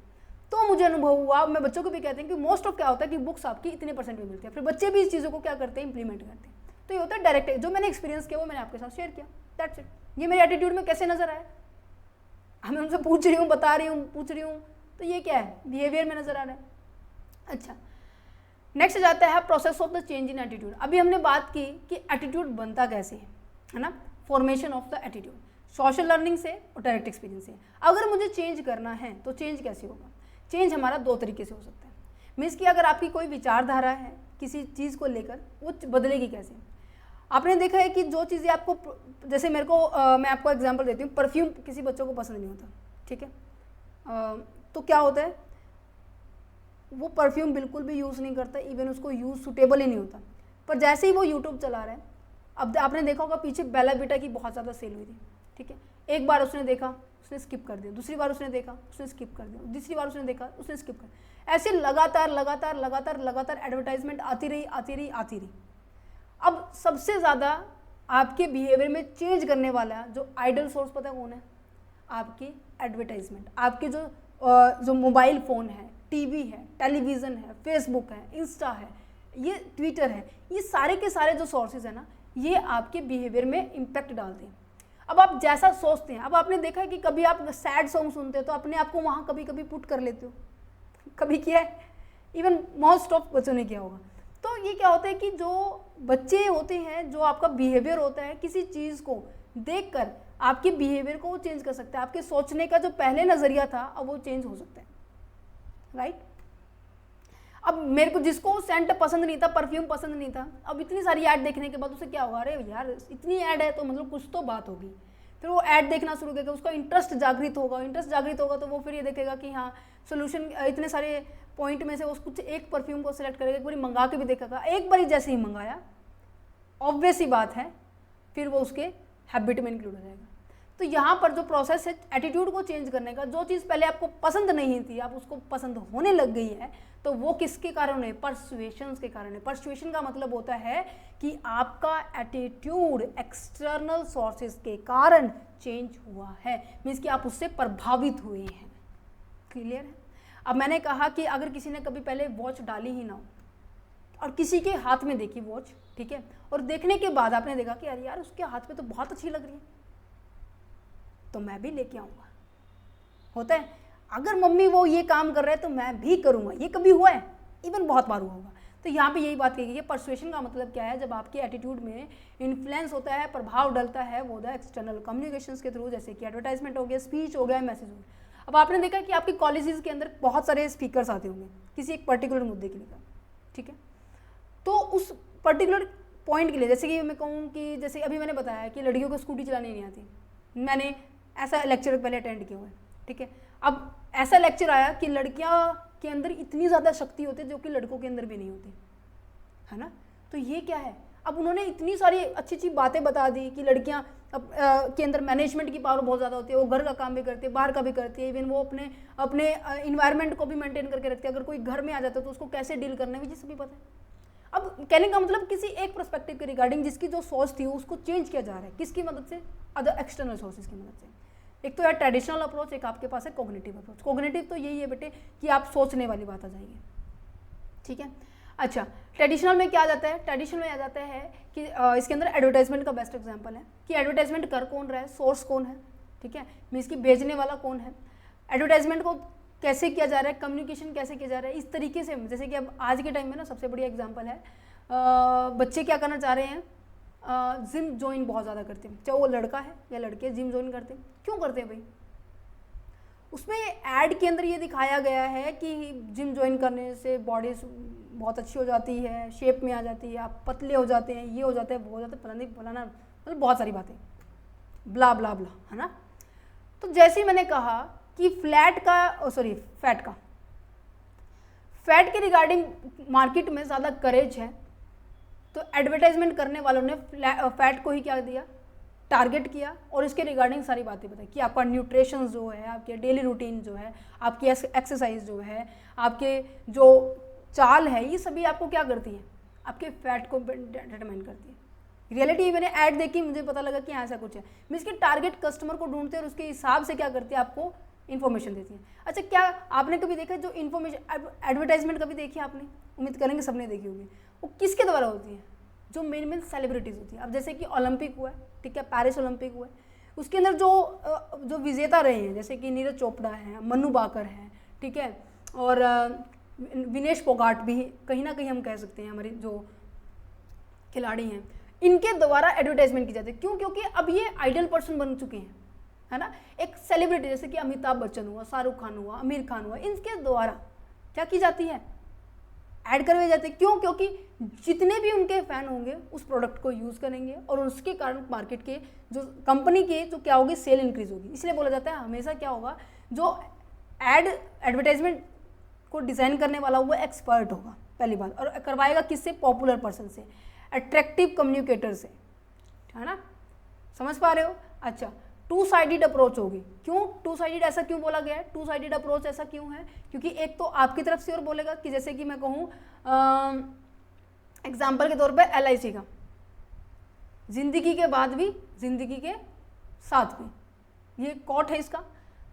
तो मुझे अनुभव हुआ, मैं बच्चों को भी कहते हैं कि मोस्ट ऑफ क्या होता है कि बुक्स आपकी इतने % में मिलती है, फिर बच्चे भी इस चीज़ों को क्या करते हैं, इंप्लीमेंट करते हैं। तो ये होता है डायरेक्ट, जो मैंने एक्सपीरियंस किया वो मैंने आपके साथ शेयर किया, दैट्स इट। ये मेरे एटीट्यूड में कैसे नजर आया, मैं उनसे पूछ रही हूँ, बता रही हूँ, पूछ रही हूँ, तो ये क्या है, बिहेवियर में नजर आ रहा है। अच्छा, नेक्स्ट जाता है process of the change in attitude. अभी हमने बात की कि एटीट्यूड बनता कैसे है ना, formation of the attitude, social learning से और डायरेक्ट एक्सपीरियंस से। अगर मुझे चेंज करना है तो चेंज कैसे होगा? चेंज हमारा 2 तरीके से हो सकता है। मीन्स कि अगर आपकी कोई विचारधारा है किसी चीज़ को लेकर, वो बदलेगी कैसे? आपने देखा है कि जो चीज़ें आपको, जैसे मेरे को मैं आपको एग्जांपल देती हूँ, परफ्यूम किसी बच्चों को पसंद नहीं होता, ठीक है, तो क्या होता है, वो परफ्यूम बिल्कुल भी यूज़ नहीं करता, इवन उसको यूज़ सूटेबल ही नहीं होता। पर जैसे ही वो यूट्यूब चला रहा है, अब आपने देखा होगा पीछे बेला बिटा की बहुत ज़्यादा सेल हुई थी, ठीक है, एक बार उसने देखा, उसने स्किप कर दिया, दूसरी बार उसने देखा, उसने स्किप कर दिया, तीसरी बार उसने देखा, उसने स्किप कर दिया, ऐसे लगातार एडवर्टाइजमेंट आती रही। अब सबसे ज़्यादा आपके बिहेवियर में चेंज करने वाला जो आइडल सोर्स पता है कौन है? आपकी एडवर्टाइजमेंट। आपके जो मोबाइल फ़ोन है, टीवी है, टेलीविज़न है, फेसबुक है, इंस्टा है, ये ट्विटर है, ये सारे के सारे जो सोर्सेज है ना, ये आपके बिहेवियर में इम्पैक्ट डालते हैं। अब आप जैसा सोचते हैं, अब आपने देखा है कि कभी आप सैड सॉन्ग सुनते हो तो अपने आप को वहाँ कभी कभी पुट कर लेते हो, कभी किया है, इवन मोस्ट ऑफ बच्चों ने किया होगा। तो ये क्या होता है कि जो बच्चे होते हैं, जो आपका बिहेवियर होता है, किसी चीज़ को देखकर आपके बिहेवियर को वो चेंज कर सकता है। आपके सोचने का जो पहले नज़रिया था अब वो चेंज हो सकता है, राइट। अब मेरे को जिसको सेंट पसंद नहीं था, परफ्यूम पसंद नहीं था, अब इतनी सारी ऐड देखने के बाद उसे क्या होगा, अरे यार इतनी ऐड है तो मतलब कुछ तो बात होगी, फिर वो ऐड देखना शुरू करेगा, उसका इंटरेस्ट जागृत होगा, तो वो फिर ये देखेगा कि हाँ सोल्यूशन, इतने सारे पॉइंट में से वो कुछ एक परफ्यूम को सिलेक्ट करेगा, एक बार मंगा के भी देखेगा। एक बार जैसे ही मंगाया, ऑब्वियस ही बात है फिर वो उसके हैबिट में इंक्लूड हो जाएगा। तो यहाँ पर जो प्रोसेस है एटीट्यूड को चेंज करने का, जो चीज़ पहले आपको पसंद नहीं थी आप उसको पसंद होने लग गई है, तो वो किसके कारण है? परसुएशंस के कारण है। परसुएशन का मतलब होता है कि आपका एटीट्यूड एक्सटर्नल सोर्सेज के कारण चेंज हुआ है, मीन्स कि आप उससे प्रभावित हुए हैं। क्लियर है? अब मैंने कहा कि अगर किसी ने कभी पहले वॉच डाली ही ना हो और किसी के हाथ में देखी वॉच, ठीक है, और देखने के बाद आपने देखा कि अरे यार उसके हाथ में तो बहुत अच्छी लग रही है, तो मैं भी लेके आऊँगा। होता है, अगर मम्मी वो ये काम कर रहे हैं तो मैं भी करूँगा। ये कभी हुआ है? इवन बहुत बार हुआ होगा। तो यहाँ पे यही बात कही गई है। परसुएशन का मतलब क्या है? जब आपके एटीट्यूड में इन्फ्लुएंस होता है, प्रभाव डलता है, वो द एक्सटर्नल कम्युनिकेशंस के थ्रू, जैसे कि एडवर्टाइजमेंट हो गया, स्पीच हो गया, मैसेज हो गया। अब आपने देखा कि आपके कॉलेजेस के अंदर बहुत सारे स्पीकर्स आते होंगे किसी एक पर्टिकुलर मुद्दे के लिए, ठीक है, तो उस पर्टिकुलर पॉइंट के लिए, जैसे कि मैं कहूँ कि जैसे अभी मैंने बताया कि लड़कियों को स्कूटी चलानी नहीं आती, मैंने ऐसा लेक्चर पहले अटेंड किया हुआ है, ठीक है। अब ऐसा लेक्चर आया कि लड़कियां के अंदर इतनी ज़्यादा शक्ति होती है जो कि लड़कों के अंदर भी नहीं होती, है ना। तो ये क्या है, अब उन्होंने इतनी सारी अच्छी अच्छी बातें बता दी कि लड़कियां के अंदर मैनेजमेंट की पावर बहुत ज़्यादा होती है, वो घर का काम भी करती है, बाहर का भी करती है, इवन वो अपने अपने इन्वायरमेंट को भी मेंटेन करके रखती है। अगर कोई घर में आ जाता है तो उसको कैसे डील करना है, मुझे सभी पता है। अब कहने का मतलब किसी एक पर्सपेक्टिव के रिगार्डिंग जिसकी जो सोच थी उसको चेंज किया जा रहा है, किसकी मदद से, अदर एक्सटर्नल सोर्सेज की मदद से। एक तो है ट्रेडिशनल अप्रोच, एक आपके पास है कॉग्निटिव अप्रोच। कॉग्निटिव तो यही है बेटे कि आप सोचने वाली बात आ जाएगी, ठीक है। अच्छा, ट्रेडिशनल में क्या आ जाता है, ट्रेडिशनल में आ जाता है कि इसके अंदर एडवर्टाइजमेंट का बेस्ट एग्जांपल है कि एडवर्टाइजमेंट कर कौन रहा है, सोर्स कौन है, ठीक है, मीन्स की भेजने वाला कौन है, एडवर्टाइजमेंट को कैसे किया जा रहा है, कम्युनिकेशन कैसे किया जा रहा है, इस तरीके से। जैसे कि अब आज के टाइम में ना सबसे बढ़िया एग्जांपल है, बच्चे क्या करना चाह रहे हैं, जिम ज्वाइन बहुत ज़्यादा करते हैं, चाहे वो लड़का है या लड़की है, जिम ज्वाइन करते हैं। क्यों करते हैं भाई, उसमें एड के अंदर ये दिखाया गया है कि जिम ज्वाइन करने से बॉडी बहुत अच्छी हो जाती है, शेप में आ जाती है, आप पतले हो जाते हैं, ये हो जाते हैं, वो हो जाते हैं, पता नहीं फलाना, मतलब बहुत सारी बातें, ब्ला ब्ला ब्ला, है ना। तो जैसे ही मैंने कहा कि फैट के रिगार्डिंग मार्केट में ज़्यादा करेज है, तो एडवर्टाइजमेंट करने वालों ने फैट को ही क्या दिया, टारगेट किया और इसके रिगार्डिंग सारी बातें बताई कि आपका न्यूट्रिशन जो है, आपके डेली रूटीन जो है, आपकी एक्सरसाइज जो है, आपके जो चाल है, ये सभी आपको क्या करती है, आपके फैट को डिटरमाइन करती है। रियलिटी मैंने ऐड देखी, मुझे पता लगा कि ऐसा कुछ है, मीन्स कि टारगेट कस्टमर को ढूंढते हैं और उसके हिसाब से क्या करती है, आपको इन्फॉर्मेशन देती है। अच्छा, क्या आपने कभी देखा जो इन्फॉर्मेशन एडवर्टाइजमेंट कभी देखी आपने, उम्मीद करेंगे सबने देखी होगी, वो किसके द्वारा होती है, जो मेन सेलिब्रिटीज़ होती है। अब जैसे कि ओलंपिक हुआ है, ठीक है, पेरिस ओलंपिक हुआ है, उसके अंदर जो विजेता रहे हैं, जैसे कि नीरज चोपड़ा है, मनु बाकर है, ठीक है, और विनेश फोगाट भी कहीं ना कहीं हम कह सकते हैं हमारे जो खिलाड़ी हैं, इनके द्वारा एडवर्टाइजमेंट की जाती है। क्यों, क्योंकि अब ये आइडल पर्सन बन चुके हैं, है ना। एक सेलिब्रिटी जैसे कि अमिताभ बच्चन हुआ, शाहरुख खान हुआ, आमिर खान हुआ, इनके द्वारा क्या की जाती है, ऐड करवाई जाती है। क्यों, क्योंकि जितने भी उनके फैन होंगे उस प्रोडक्ट को यूज़ करेंगे और उसके कारण मार्केट के जो कंपनी के जो क्या होगी, सेल इंक्रीज होगी। इसलिए बोला जाता है हमेशा क्या होगा, जो एडवर्टाइजमेंट को डिज़ाइन करने वाला वो एक्सपर्ट होगा पहली बात, और करवाएगा किससे, पॉपुलर पर्सन से, अट्रैक्टिव कम्युनिकेटर से, है ना, समझ पा रहे हो। अच्छा, टू साइडेड अप्रोच होगी। क्यों टू साइडेड, ऐसा क्यों बोला गया है, टू साइडेड अप्रोच ऐसा क्यों है, क्योंकि एक तो आपकी तरफ से और बोलेगा कि जैसे कि मैं कहूँ एग्जाम्पल के तौर पर LIC का, जिंदगी के बाद भी जिंदगी के साथ भी, ये कोट है इसका,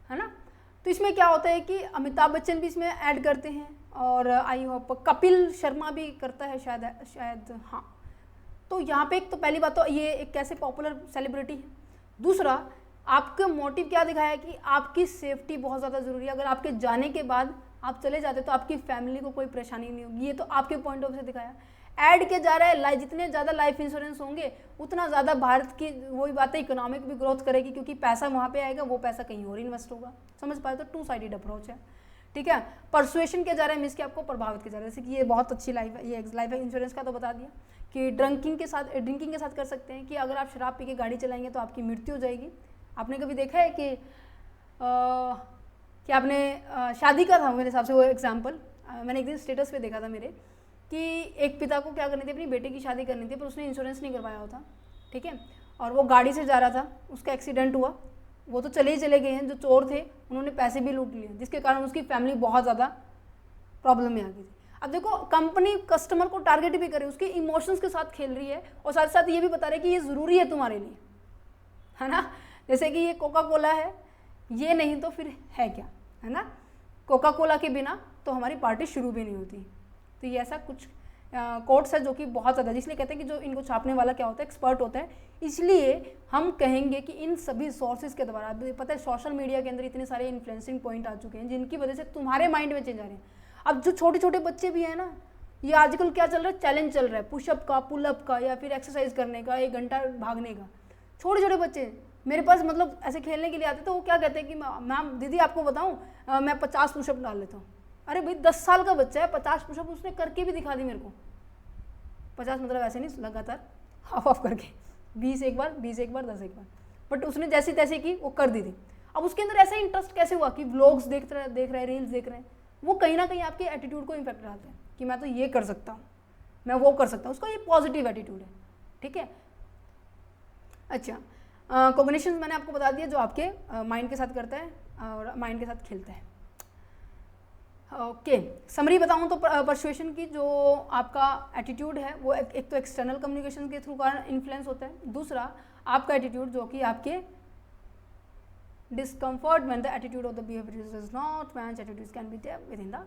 है ना। तो इसमें क्या होता है कि अमिताभ बच्चन भी इसमें ऐड करते हैं और आई होप कपिल शर्मा भी करता है शायद हाँ। तो यहाँ पे एक तो पहली बात तो ये एक कैसे पॉपुलर सेलिब्रिटी है, दूसरा आपका मोटिव क्या दिखाया है कि आपकी सेफ्टी बहुत ज़्यादा ज़रूरी है। अगर आपके जाने के बाद आप चले जाते तो आपकी फैमिली को कोई परेशानी नहीं होगी, ये तो आपके पॉइंट ऑफ व्यू से दिखाया। ऐड किया जा रहा है जितने ज़्यादा लाइफ इंश्योरेंस होंगे उतना ज़्यादा भारत की वही बात है, इकोनॉमिक भी ग्रोथ करेगी, क्योंकि पैसा वहाँ पे आएगा, वो पैसा कहीं और इन्वेस्ट होगा। समझ पाए, तो टू साइडेड अप्रोच है, ठीक है। परसुएशन किया जा रहा है, मीन्स कि आपको प्रभावित किया जा रहा है। जैसे कि ये बहुत अच्छी लाइफ है, ये लाइफ इंश्योरेंस का तो बता दिया कि ड्रिंकिंग के साथ कर सकते हैं कि अगर आप शराब पी के गाड़ी चलाएंगे तो आपकी मृत्यु हो जाएगी। आपने कभी देखा है कि आपने शादी का था मेरे हिसाब से वो एग्जाम्पल, मैंने एक दिन स्टेटस पे देखा था मेरे, कि एक पिता को क्या करनी थी, अपनी बेटे की शादी करनी थी, पर उसने इंश्योरेंस नहीं करवाया होता, ठीक है, और वो गाड़ी से जा रहा था, उसका एक्सीडेंट हुआ, वो तो चले गए हैं, जो चोर थे उन्होंने पैसे भी लूट लिए, जिसके कारण उसकी फैमिली बहुत ज़्यादा प्रॉब्लम में आ गई थी। अब देखो, कंपनी कस्टमर को टारगेट भी करे, उसके इमोशंस के साथ खेल रही है और साथ साथ ये भी बता रही है कि ये ज़रूरी है तुम्हारे लिए, है ना। जैसे कि ये कोका कोला है, ये नहीं तो फिर है क्या, है ना। कोका कोला के बिना तो हमारी पार्टी शुरू भी नहीं होती। तो ये ऐसा कुछ कोट्स है जो कि बहुत ज़्यादा, इसलिए कहते हैं कि जो इनको छापने वाला क्या होता है, एक्सपर्ट होता है। इसलिए हम कहेंगे कि इन सभी सोर्सेज के द्वारा, पता है सोशल मीडिया के अंदर इतने सारे इन्फ्लुएंसिंग पॉइंट आ चुके हैं जिनकी वजह से तुम्हारे माइंड में चेंज आ रहे हैं। अब जो छोटे छोटे बच्चे भी हैं ना, ये आजकल क्या चल रहा है, चैलेंज चल रहा है पुशअप का, पुलअप का, या फिर एक्सरसाइज करने का, 1 घंटा भागने का। छोटे छोटे बच्चे मेरे पास मतलब ऐसे खेलने के लिए आते, तो वो क्या कहते हैं कि मैम दीदी आपको बताऊँ मैं 50 पुशअप डाल लेता हूँ। अरे भाई 10 साल का बच्चा है, 50 पुशअप उसने करके भी दिखा दी मेरे को। 50 मतलब ऐसे नहीं, लगातार हाफ करके, 20 एक बार, 20 एक बार, 10 एक बार, बट उसने जैसी तैसी की वो कर दी थी। अब उसके अंदर ऐसा इंटरेस्ट कैसे हुआ कि व्लॉग्स देख रहे हैं, रील्स देख रहे हैं, वो कहीं ना कहीं आपके एटीट्यूड को इम्पैक्ट डालते हैं कि मैं तो ये कर सकता हूँ, मैं वो कर सकता हूँ, उसका ये पॉजिटिव एटीट्यूड है, ठीक है। अच्छा, कॉग्निशन मैंने आपको बता दिया, जो आपके माइंड के साथ करता है और माइंड के साथ खेलता है। ओके, समरी बताऊँ तो परसुएशन की जो आपका एटीट्यूड है वो एक तो एक्सटर्नल कम्युनिकेशन के थ्रू का इन्फ्लुएंस होता है, दूसरा आपका एटीट्यूड जो कि आपके discomfort when the attitude of the behaviour does not match attitudes can be there within the,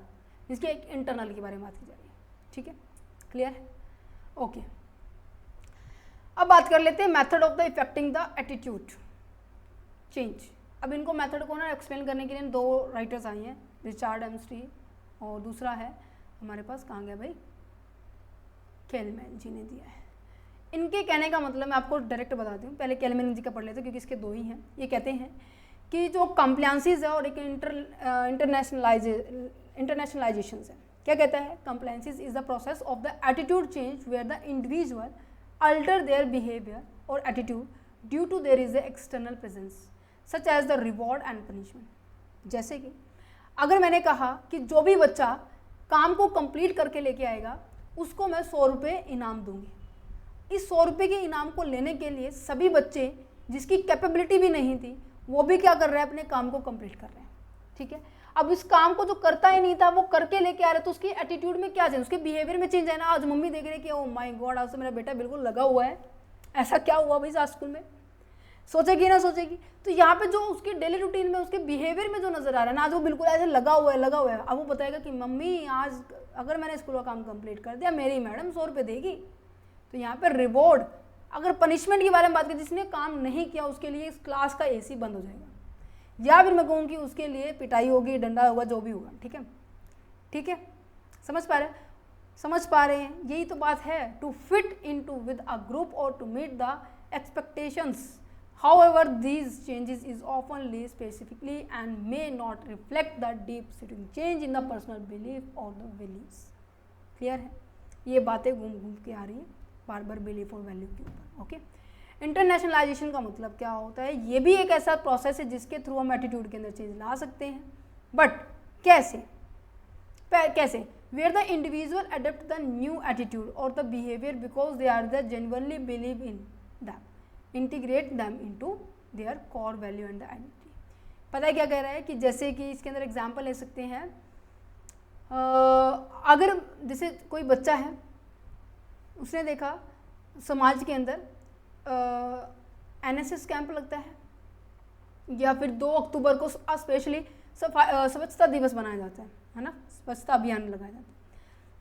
इसके एक इंटरनल के बारे में बात की जा रही है, ठीक है, क्लियर है। ओके, अब बात कर लेते हैं method of the effecting the attitude change. अब इनको मेथड को ना एक्सप्लेन करने के लिए दो राइटर्स आए हैं, रिचर्ड एम्स्ट्री और दूसरा है हमारे पास, कहाँ गया भाई, केलमैन जी ने दिया है। इनके कहने का मतलब मैं आपको डायरेक्ट बताती हूँ, पहले केलमैन जी का पढ़ लेते हैं क्योंकि इसके दो ही हैं। ये कहते हैं कि जो कंप्लायंसेस है और एक इंटरनेशनलाइजेशन है। क्या कहता है, compliances is the process of the attitude change where the individual alter their behaviour और attitude due to their is the external presence such as the reward and punishment. जैसे कि अगर मैंने कहा कि जो भी बच्चा काम को कंप्लीट करके लेके आएगा उसको मैं 100 रुपये इनाम दूंगी। इस 100 रुपये के इनाम को लेने के लिए सभी बच्चे जिसकी कैपेबिलिटी भी नहीं थी वो भी क्या कर रहे हैं, अपने काम को कंप्लीट कर रहे हैं, ठीक है। अब इस काम को जो करता ही नहीं था वो करके लेके आ रहे, तो उसकी एटीट्यूड में क्या चेंज, उसके बिहेवियर में चेंज है ना। आज मम्मी देख रही है कि ओ माय गॉड, आज तो मेरा बेटा बिल्कुल लगा हुआ है, ऐसा क्या हुआ भाई आज स्कूल में, सोचेगी ना सोचेगी। तो यहाँ पे जो उसके डेली रूटीन में उसके बिहेवियर में जो नजर आ रहा है ना, आज वो बिल्कुल ऐसे लगा हुआ है। अब वो बताएगा कि मम्मी आज अगर मैंने स्कूल का काम कंप्लीट कर दिया मेरी मैडम 100 रुपये देगी। तो यहाँ पे रिवॉर्ड, अगर पनिशमेंट के बारे में बात करें, जिसने काम नहीं किया उसके लिए इस क्लास का AC बंद हो जाएगा, या फिर मैं कहूँ कि उसके लिए पिटाई होगी, डंडा होगा, जो भी होगा, ठीक है, ठीक है। समझ पा रहे हैं, यही तो बात है, to fit in to with a group और to meet the expectations. However, these changes is oftenly specifically and may not reflect the deep-sitting change in the personal belief or the values. Clear है? ये बातें घूम के आ रही हैं बार बार belief और value के ऊपर, ओके। इंटरनेशनलाइजेशन का मतलब क्या होता है, ये भी एक ऐसा प्रोसेस है जिसके थ्रू हम एटीट्यूड के अंदर चेंज ला सकते हैं, बट कैसे where the individual adopt the new attitude और the behaviour because they are the genuinely believe in that, integrate them into their core value and the identity. पता है क्या कह रहा है कि जैसे कि इसके अंदर एग्जांपल ले सकते हैं, अगर जैसे कोई बच्चा है, उसने देखा समाज के अंदर NSS कैंप लगता है या फिर 2 अक्टूबर को स्पेशली स्वच्छता दिवस मनाया जाता है ना, स्वच्छता अभियान लगाया जाता है।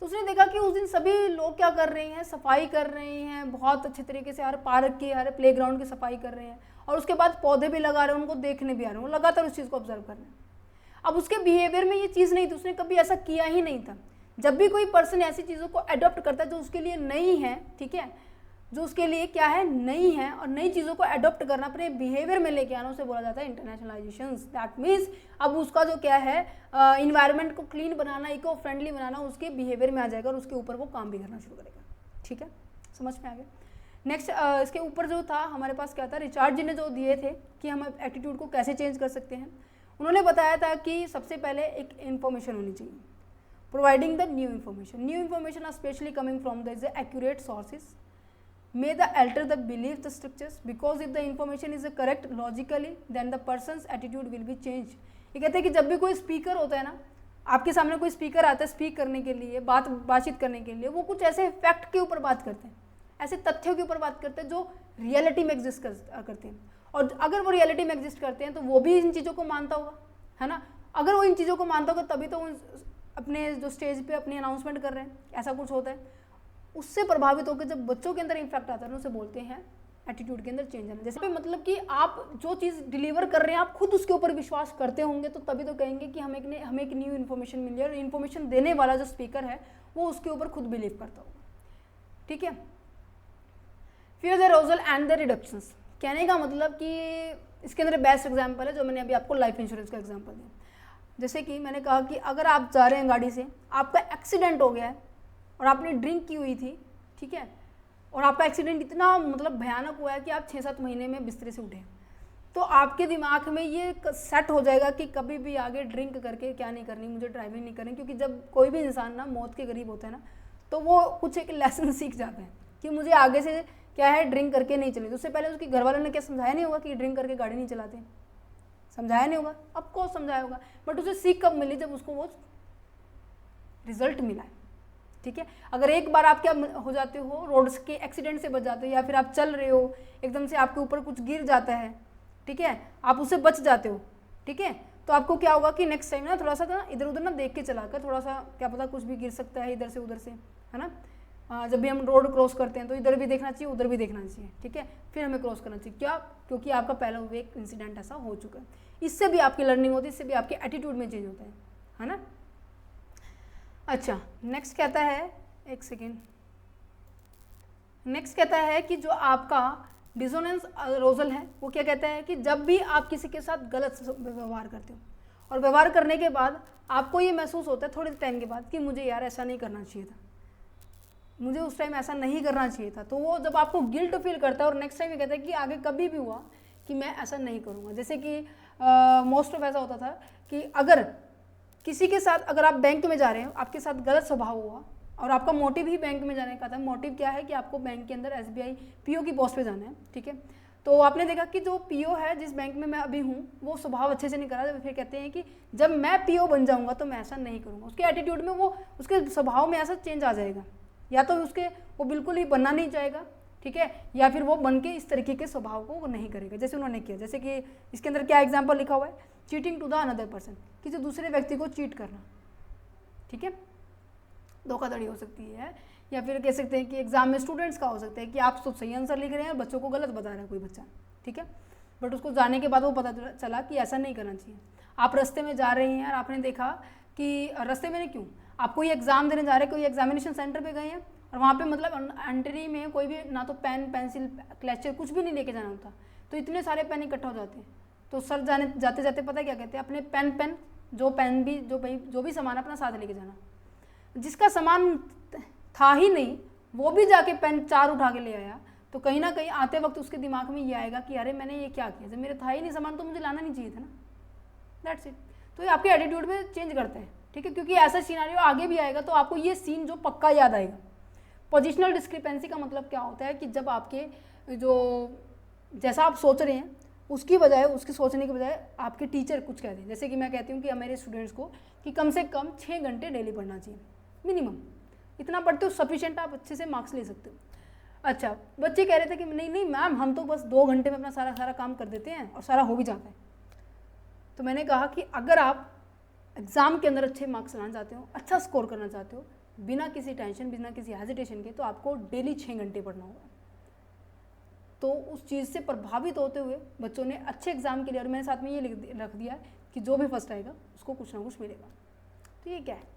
तो उसने देखा कि उस दिन सभी लोग क्या कर रहे हैं, सफाई कर रहे हैं, बहुत अच्छे तरीके से हर पार्क की, हर प्लेग्राउंड की सफाई कर रहे हैं, और उसके बाद पौधे भी लगा रहे हैं, उनको देखने भी आ रहे हैं, वो लगातार उस चीज़ को ऑब्जर्व कर रहे हैं। अब उसके बिहेवियर में ये चीज़ नहीं थी, उसने कभी ऐसा किया ही नहीं था। जब भी कोई पर्सन ऐसी चीज़ों को अडॉप्ट करता है जो उसके लिए नई है, ठीक है, जो उसके लिए क्या है, नई है, और नई चीज़ों को अडॉप्ट करना, अपने बिहेवियर में लेके आना, उसे बोला जाता है इंटरनेशनलाइजेशन। दैट मीन्स अब उसका जो क्या है, इन्वायरमेंट को क्लीन बनाना, इको फ्रेंडली बनाना उसके बिहेवियर में आ जाएगा और उसके ऊपर वो काम भी करना शुरू करेगा, ठीक है, समझ में आ गया। नेक्स्ट इसके ऊपर जो था हमारे पास क्या था, रिचर्ड जी ने जो दिए थे कि हम एटीट्यूड को कैसे चेंज कर सकते हैं। उन्होंने बताया था कि सबसे पहले एक इन्फॉर्मेशन होनी चाहिए, providing the new information are specially coming from the accurate sources may the alter the belief the structures because if the information is correct logically then the person's attitude will be changed। ये कहते हैं कि जब भी कोई speaker होता है ना, आपके सामने कोई स्पीकर आता है स्पीक करने के लिए, बातचीत करने के लिए, वो कुछ ऐसे फैक्ट के ऊपर बात करते हैं, ऐसे तथ्यों के ऊपर बात करते हैं जो रियलिटी में एग्जिस्ट करते हैं, और अगर वो रियलिटी में एग्जिस्ट करते हैं तो वो भी इन चीज़ों को मानता होगा, है ना। अगर वो इन चीज़ों को मानता होगा तभी तो अपने जो स्टेज पे अपनी अनाउंसमेंट कर रहे हैं, ऐसा कुछ होता है। उससे प्रभावित होकर जब बच्चों के अंदर इम्पैक्ट आता है, उसे बोलते हैं एटीट्यूड के अंदर चेंज आना। जैसे मतलब कि आप जो चीज़ डिलीवर कर रहे हैं आप खुद उसके ऊपर विश्वास करते होंगे, तो तभी तो कहेंगे कि हमें एक न्यू इन्फॉर्मेशन मिली है, और इन्फॉर्मेशन देने वाला जो स्पीकर है वो उसके ऊपर खुद बिलीव करता होगा, ठीक है। फिर the Rosel and the reductions, कहने का मतलब कि इसके अंदर बेस्ट एग्जाम्पल है जो मैंने अभी आपको लाइफ इंश्योरेंस का एग्जाम्पल दिया। जैसे कि मैंने कहा कि अगर आप जा रहे हैं गाड़ी से, आपका एक्सीडेंट हो गया है और आपने ड्रिंक की हुई थी, ठीक है, और आपका एक्सीडेंट इतना मतलब भयानक हुआ है कि आप 6-7 महीने में बिस्तरे से उठे, तो आपके दिमाग में ये सेट हो जाएगा कि कभी भी आगे ड्रिंक करके क्या नहीं करनी, मुझे ड्राइविंग नहीं करनी। क्योंकि जब कोई भी इंसान ना मौत के करीब होता है ना, तो वो कुछ एक लेसन सीख जाता है कि मुझे आगे से क्या है, ड्रिंक करके नहीं चलनी। तो उससे पहले उसके घर वालों ने क्या समझाया नहीं होगा कि ड्रिंक करके गाड़ी नहीं चलाते, समझाया नहीं होगा, अब को समझाया होगा। बट उसे सीख कब मिली, जब उसको वो रिजल्ट मिला है। ठीक है, अगर एक बार आप क्या हो जाते हो, रोड्स के एक्सीडेंट से बच जाते हो, या फिर आप चल रहे हो एकदम से आपके ऊपर कुछ गिर जाता है, ठीक है, आप उससे बच जाते हो, ठीक है, तो आपको क्या होगा कि नेक्स्ट टाइम ना थोड़ा सा ना इधर उधर ना देख के चला कर, थोड़ा सा क्या पता कुछ भी गिर सकता है इधर से उधर से, है ना। जब भी हम रोड क्रॉस करते हैं तो इधर भी देखना चाहिए, उधर भी देखना चाहिए, ठीक है, फिर हमें क्रॉस करना चाहिए। क्या? क्योंकि आपका पहला एक इंसिडेंट ऐसा हो चुका है। इससे भी आपकी लर्निंग होती है, इससे भी आपके एटीट्यूड में चेंज होता है ना। अच्छा, नेक्स्ट कहता है, एक सेकेंड, नेक्स्ट कहता है कि जो आपका डिसोनेंस अरोजल है, वो क्या कहता है कि जब भी आप किसी के साथ गलत व्यवहार करते हो और व्यवहार करने के बाद आपको ये महसूस होता है थोड़े टाइम के बाद कि मुझे यार ऐसा नहीं करना चाहिए था, मुझे उस टाइम ऐसा नहीं करना चाहिए था, तो वो जब आपको गिल्ट फील करता है और नेक्स्ट टाइम ये कहता है कि आगे कभी भी हुआ कि मैं ऐसा नहीं करूँगा। जैसे कि मोस्ट ऑफ ऐसा होता था कि अगर किसी के साथ, अगर आप बैंक में जा रहे हो, आपके साथ गलत स्वभाव हुआ और आपका मोटिव ही बैंक में जाने का था, मोटिव क्या है कि आपको बैंक के अंदर SBI PO की पोस्ट पे जाना है, ठीक है, तो आपने देखा कि जो PO है जिस बैंक में मैं अभी हूँ वो स्वभाव अच्छे से नहीं कर रहा, फिर कहते हैं कि जब मैं PO बन जाऊँगा तो मैं ऐसा नहीं करूँगा। उसके एटीट्यूड में, वो उसके स्वभाव में ऐसा चेंज आ जाएगा, या तो उसके वो बिल्कुल ही बनना नहीं चाहेगा, ठीक है, या फिर वो बन के इस तरीके के स्वभाव को वो नहीं करेगा जैसे उन्होंने किया। जैसे कि इसके अंदर क्या एग्जाम्पल लिखा हुआ है, cheating to the another person, किसी दूसरे व्यक्ति को चीट करना, ठीक है, धोखाधड़ी हो सकती है। या फिर कह सकते हैं कि एग्जाम में स्टूडेंट्स का हो सकता है कि आप तो सही आंसर लिख रहे हैं और बच्चों को गलत बता रहा है कोई बच्चा, ठीक है, बट उसको जाने के बाद वो पता चला कि ऐसा नहीं करना चाहिए। आप रास्ते में जा रहे हैं और आपने देखा कि रास्ते में नहीं, क्यों आप कोई एग्जाम देने जा रहे हैं, कोई एग्जामिनेशन सेंटर पे गए हैं और वहाँ पे मतलब एंट्री में कोई भी ना तो पेन पेंसिल क्लेचर कुछ भी नहीं लेके जाना होता, तो इतने सारे पेन इकट्ठा हो जाते हैं। तो सर जाते जाते पता क्या कहते हैं, अपने पेन जो भी सामान अपना साथ लेके जाना। जिसका सामान था ही नहीं वो भी जाके पेन 4 उठा के ले आया, तो कहीं ना कहीं आते वक्त उसके दिमाग में ये आएगा कि अरे मैंने ये क्या किया, जब मेरे था ही नहीं सामान तो मुझे लाना नहीं चाहिए था ना। That's it. तो ये आपके एटीट्यूड में चेंज करते हैं, ठीक है, क्योंकि ऐसा सिनेरियो आगे भी आएगा तो आपको ये सीन जो पक्का याद आएगा। पोजिशनल डिस्क्रिपेंसी का मतलब क्या होता है कि जब आपके जो जैसा आप सोच रहे हैं उसकी बजाय, उसकी सोचने के बजाय आपके टीचर कुछ कहते हैं। जैसे कि मैं कहती हूँ कि मेरे स्टूडेंट्स को कि कम से कम 6 घंटे डेली पढ़ना चाहिए, मिनिमम इतना पढ़ते हो सफिशिएंट, आप अच्छे से मार्क्स ले सकते हो। अच्छा, बच्चे कह रहे थे कि नहीं मैम हम तो बस 2 घंटे में अपना सारा काम कर देते हैं और सारा हो भी जाता है। तो मैंने कहा कि अगर आप एग्ज़ाम के अंदर अच्छे मार्क्स लाना चाहते हो, अच्छा स्कोर करना चाहते हो, बिना किसी टेंशन, बिना किसी हेजिटेशन के, तो आपको डेली 6 घंटे पढ़ना होगा। तो उस चीज़ से प्रभावित होते हुए बच्चों ने अच्छे एग्जाम के लिए, और मैंने साथ में ये रख दिया कि जो भी फर्स्ट आएगा उसको कुछ ना कुछ मिलेगा। तो ये क्या है,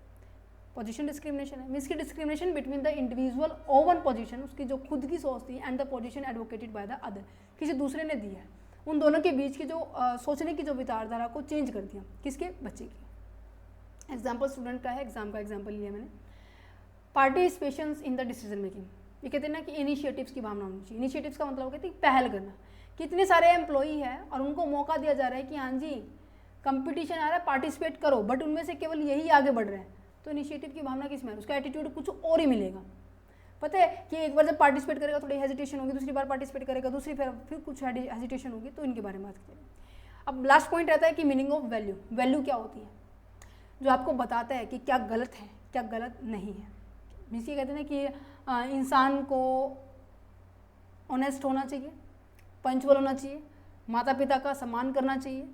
पोजीशन डिस्क्रिमिनेशन है। मीन्स की डिस्क्रिमिनेशन बिटवीन द इंडिविजुअल और वन पोजीशन, उसकी जो खुद की सोच थी, and the position advocated by the other, किसी दूसरे ने दिया है, उन दोनों के बीच की जो सोचने की जो विचारधारा को चेंज कर दिया, किसके, बच्चे की। एग्जाम्पल स्टूडेंट का है, एग्जाम का एग्जाम्पल लिया मैंने। Participation in the decision making, ये कहते हैं ना कि इनिशिएटिव्स की भावना होनी चाहिए। इनिशिएटिव्स का मतलब कहते हैं पहल करना। कितने सारे एम्प्लॉई हैं और उनको मौका दिया जा रहा है कि हाँ जी कंपटीशन आ रहा है, पार्टिसिपेट करो, बट उनमें से केवल यही आगे बढ़ रहे हैं, तो इनिशिएटिव की भावना किस में, उसका एटीट्यूड कुछ और ही मिलेगा। पता है कि एक बार जब पार्टिसिपेट करेगा थोड़ी हेजिटेशन होगी, दूसरी बार पार्टिसिपेट करेगा, दूसरी फिर कुछ हेजिटेशन होगी, तो इनके बारे में बात करें। अब लास्ट पॉइंट रहता है कि मीनिंग ऑफ वैल्यू। वैल्यू क्या होती है, जो आपको बताता है कि क्या गलत है, क्या गलत नहीं है। इसी कहते हैं ना कि इंसान को ऑनेस्ट होना चाहिए, पंचुअल होना चाहिए, माता पिता का सम्मान करना चाहिए,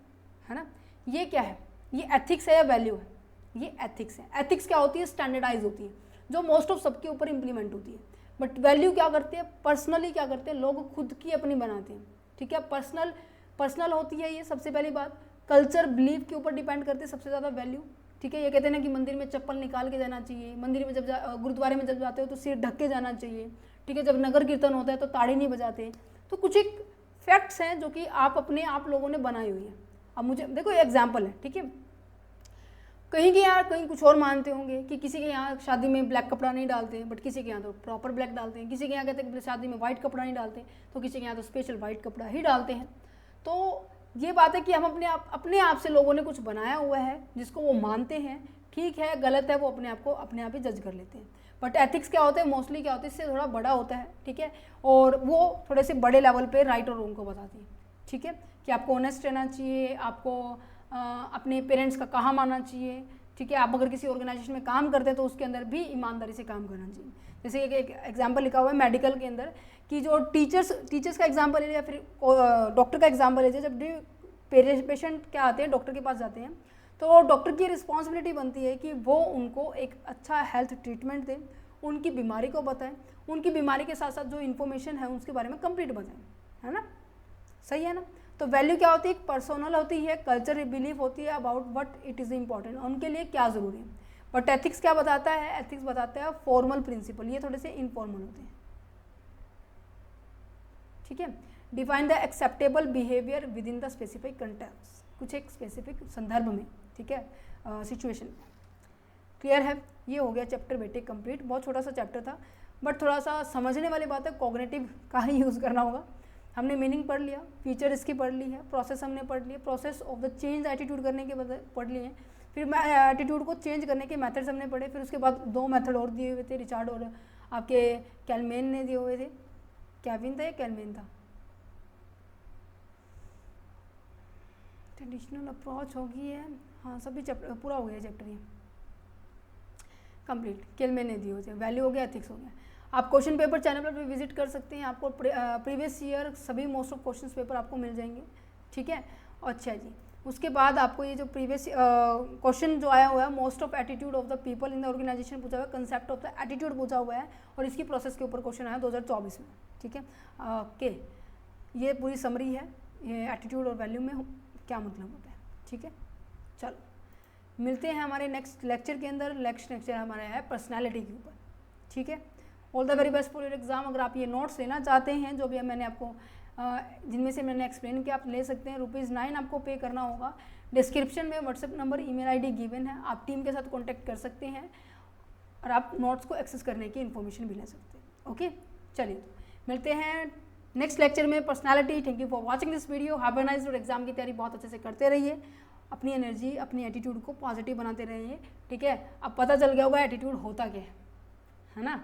है ना। ये क्या है, ये एथिक्स है या वैल्यू है, ये एथिक्स है। एथिक्स क्या होती है, स्टैंडर्डाइज होती है, जो मोस्ट ऑफ सबके ऊपर इंप्लीमेंट होती है। बट वैल्यू क्या करते हैं, पर्सनली क्या करते हैं, लोग खुद की अपनी बनाते हैं, ठीक है। पर्सनल होती है ये, सबसे पहली बात। कल्चर बिलीफ के ऊपर डिपेंड करते हैं सबसे ज़्यादा वैल्यू, ठीक है। ये कहते हैं ना कि मंदिर में चप्पल निकाल के जाना चाहिए, मंदिर में गुरुद्वारे में जब जाते हो तो सिर ढक के जाना चाहिए, ठीक है। जब नगर कीर्तन होता है तो ताड़ी नहीं बजाते। तो कुछ एक फैक्ट्स हैं जो कि आप लोगों ने बनाई हुई है। अब मुझे देखो एग्जाम्पल है, ठीक है। कहीं के यहाँ कहीं कुछ और मानते होंगे कि किसी के यहाँ शादी में ब्लैक कपड़ा नहीं डालते, बट किसी के यहाँ तो प्रॉपर ब्लैक डालते हैं। किसी के यहाँ कहते हैं कि शादी में वाइट कपड़ा नहीं डालते, तो किसी के यहाँ तो स्पेशल वाइट कपड़ा ही डालते हैं। तो ये बात है कि हम अपने आप से लोगों ने कुछ बनाया हुआ है जिसको वो मानते हैं, ठीक है गलत है वो अपने आप ही जज कर लेते हैं। बट एथिक्स क्या होता है, मोस्टली क्या होता है, इससे थोड़ा बड़ा होता है, ठीक है, और वो थोड़े से बड़े लेवल पे राइट और रॉन्ग को बताती है, ठीक है, कि आपको ऑनेस्ट रहना चाहिए, आपको अपने पेरेंट्स का कहा मानना चाहिए, ठीक है, आप अगर किसी ऑर्गेनाइजेशन में काम करते हैं तो उसके अंदर भी ईमानदारी से काम करना चाहिए। जैसे एक एग्जाम्पल लिखा हुआ है मेडिकल के अंदर कि जो टीचर्स का एग्जाम्पल ले लिया, फिर डॉक्टर का एग्जाम्पल ले लिया, जब भी पेशेंट क्या आते हैं डॉक्टर के पास जाते हैं तो डॉक्टर की रिस्पॉन्सिबिलिटी बनती है कि वो उनको एक अच्छा हेल्थ ट्रीटमेंट दें, उनकी बीमारी को बताएं, उनकी बीमारी के साथ साथ जो इन्फॉर्मेशन है उसके बारे में कंप्लीट बताएं, है ना, सही है ना। तो वैल्यू क्या होती है, पर्सनल होती है, कल्चर बिलीफ होती है about what it is important, उनके लिए क्या ज़रूरी है। बट एथिक्स क्या बताता है, एथिक्स बताता है फॉर्मल प्रिंसिपल, ये थोड़े से इनफॉर्मल होते हैं, ठीक है। Define the acceptable behaviour with in the specific context, कुछ एक स्पेसिफिक संदर्भ में, ठीक है, सिचुएशन में। क्लियर है, ये हो गया चैप्टर बेटे कंप्लीट। बहुत छोटा सा चैप्टर था बट थोड़ा सा समझने वाली बात है, कॉग्निटिव का ही यूज़ करना होगा। हमने मीनिंग पढ़ लिया, फीचर इसकी पढ़ ली है, प्रोसेस हमने पढ़ लिया, process of the change attitude करने के बाद पढ़ लिए हैं, फिर एटीट्यूड को चेंज करने के मेथड्स हमने पढ़े, फिर उसके बाद 2 मेथड और दिए हुए थे, रिचार्ड और आपके कैलमेन ने दिए हुए थे, कैविन था या कैलमेन था, ट्रेडिशनल अप्रोच होगी है, हाँ सभी चैप्टर पूरा हो गया चैप्टर ये कंप्लीट, कैलमेन ने दिए हुए थे। वैल्यू हो गया, एथिक्स हो गया। आप क्वेश्चन पेपर चैनल पर भी विजिट कर सकते हैं, आपको प्रीवियस ईयर सभी मोस्ट ऑफ क्वेश्चन पेपर आपको मिल जाएंगे, ठीक है। अच्छा जी, उसके बाद आपको ये जो प्रीवियस क्वेश्चन जो आया हुआ है, most of attitude of the people in the organisation पूछा हुआ है, कंसेप्ट ऑफ द एटीट्यूड पूछा हुआ है, और इसकी प्रोसेस के ऊपर क्वेश्चन आया 2024 में, ठीक है। ओके, ये पूरी समरी है, ये एटीट्यूड और वैल्यू में क्या मतलब होता है, ठीक है। चलो मिलते हैं हमारे नेक्स्ट लेक्चर के अंदर। नेक्स्ट लेक्चर हमारा है पर्सनैलिटी के ऊपर, ठीक है। All the very best for your exam. अगर आप ये नोट्स लेना चाहते हैं जो भी मैंने आपको जिनमें से मैंने एक्सप्लेन किया, आप ले सकते हैं। ₹9 आपको पे करना होगा। डिस्क्रिप्शन में WhatsApp number, email ID given है, आप टीम के साथ कॉन्टैक्ट कर सकते हैं और आप नोट्स को एक्सेस करने की इन्फॉर्मेशन भी ले सकते हैं। ओके, चलिए मिलते हैं नेक्स्ट लेक्चर में, personality. Thank you for watching this video. Have a nice day. Exam की तैयारी बहुत अच्छे से करते रहिए, अपनी एनर्जी, अपनी एटीट्यूड को पॉजिटिव बनाते रहिए, ठीक है। अब पता चल गया होगा एटीट्यूड होता क्या है ना।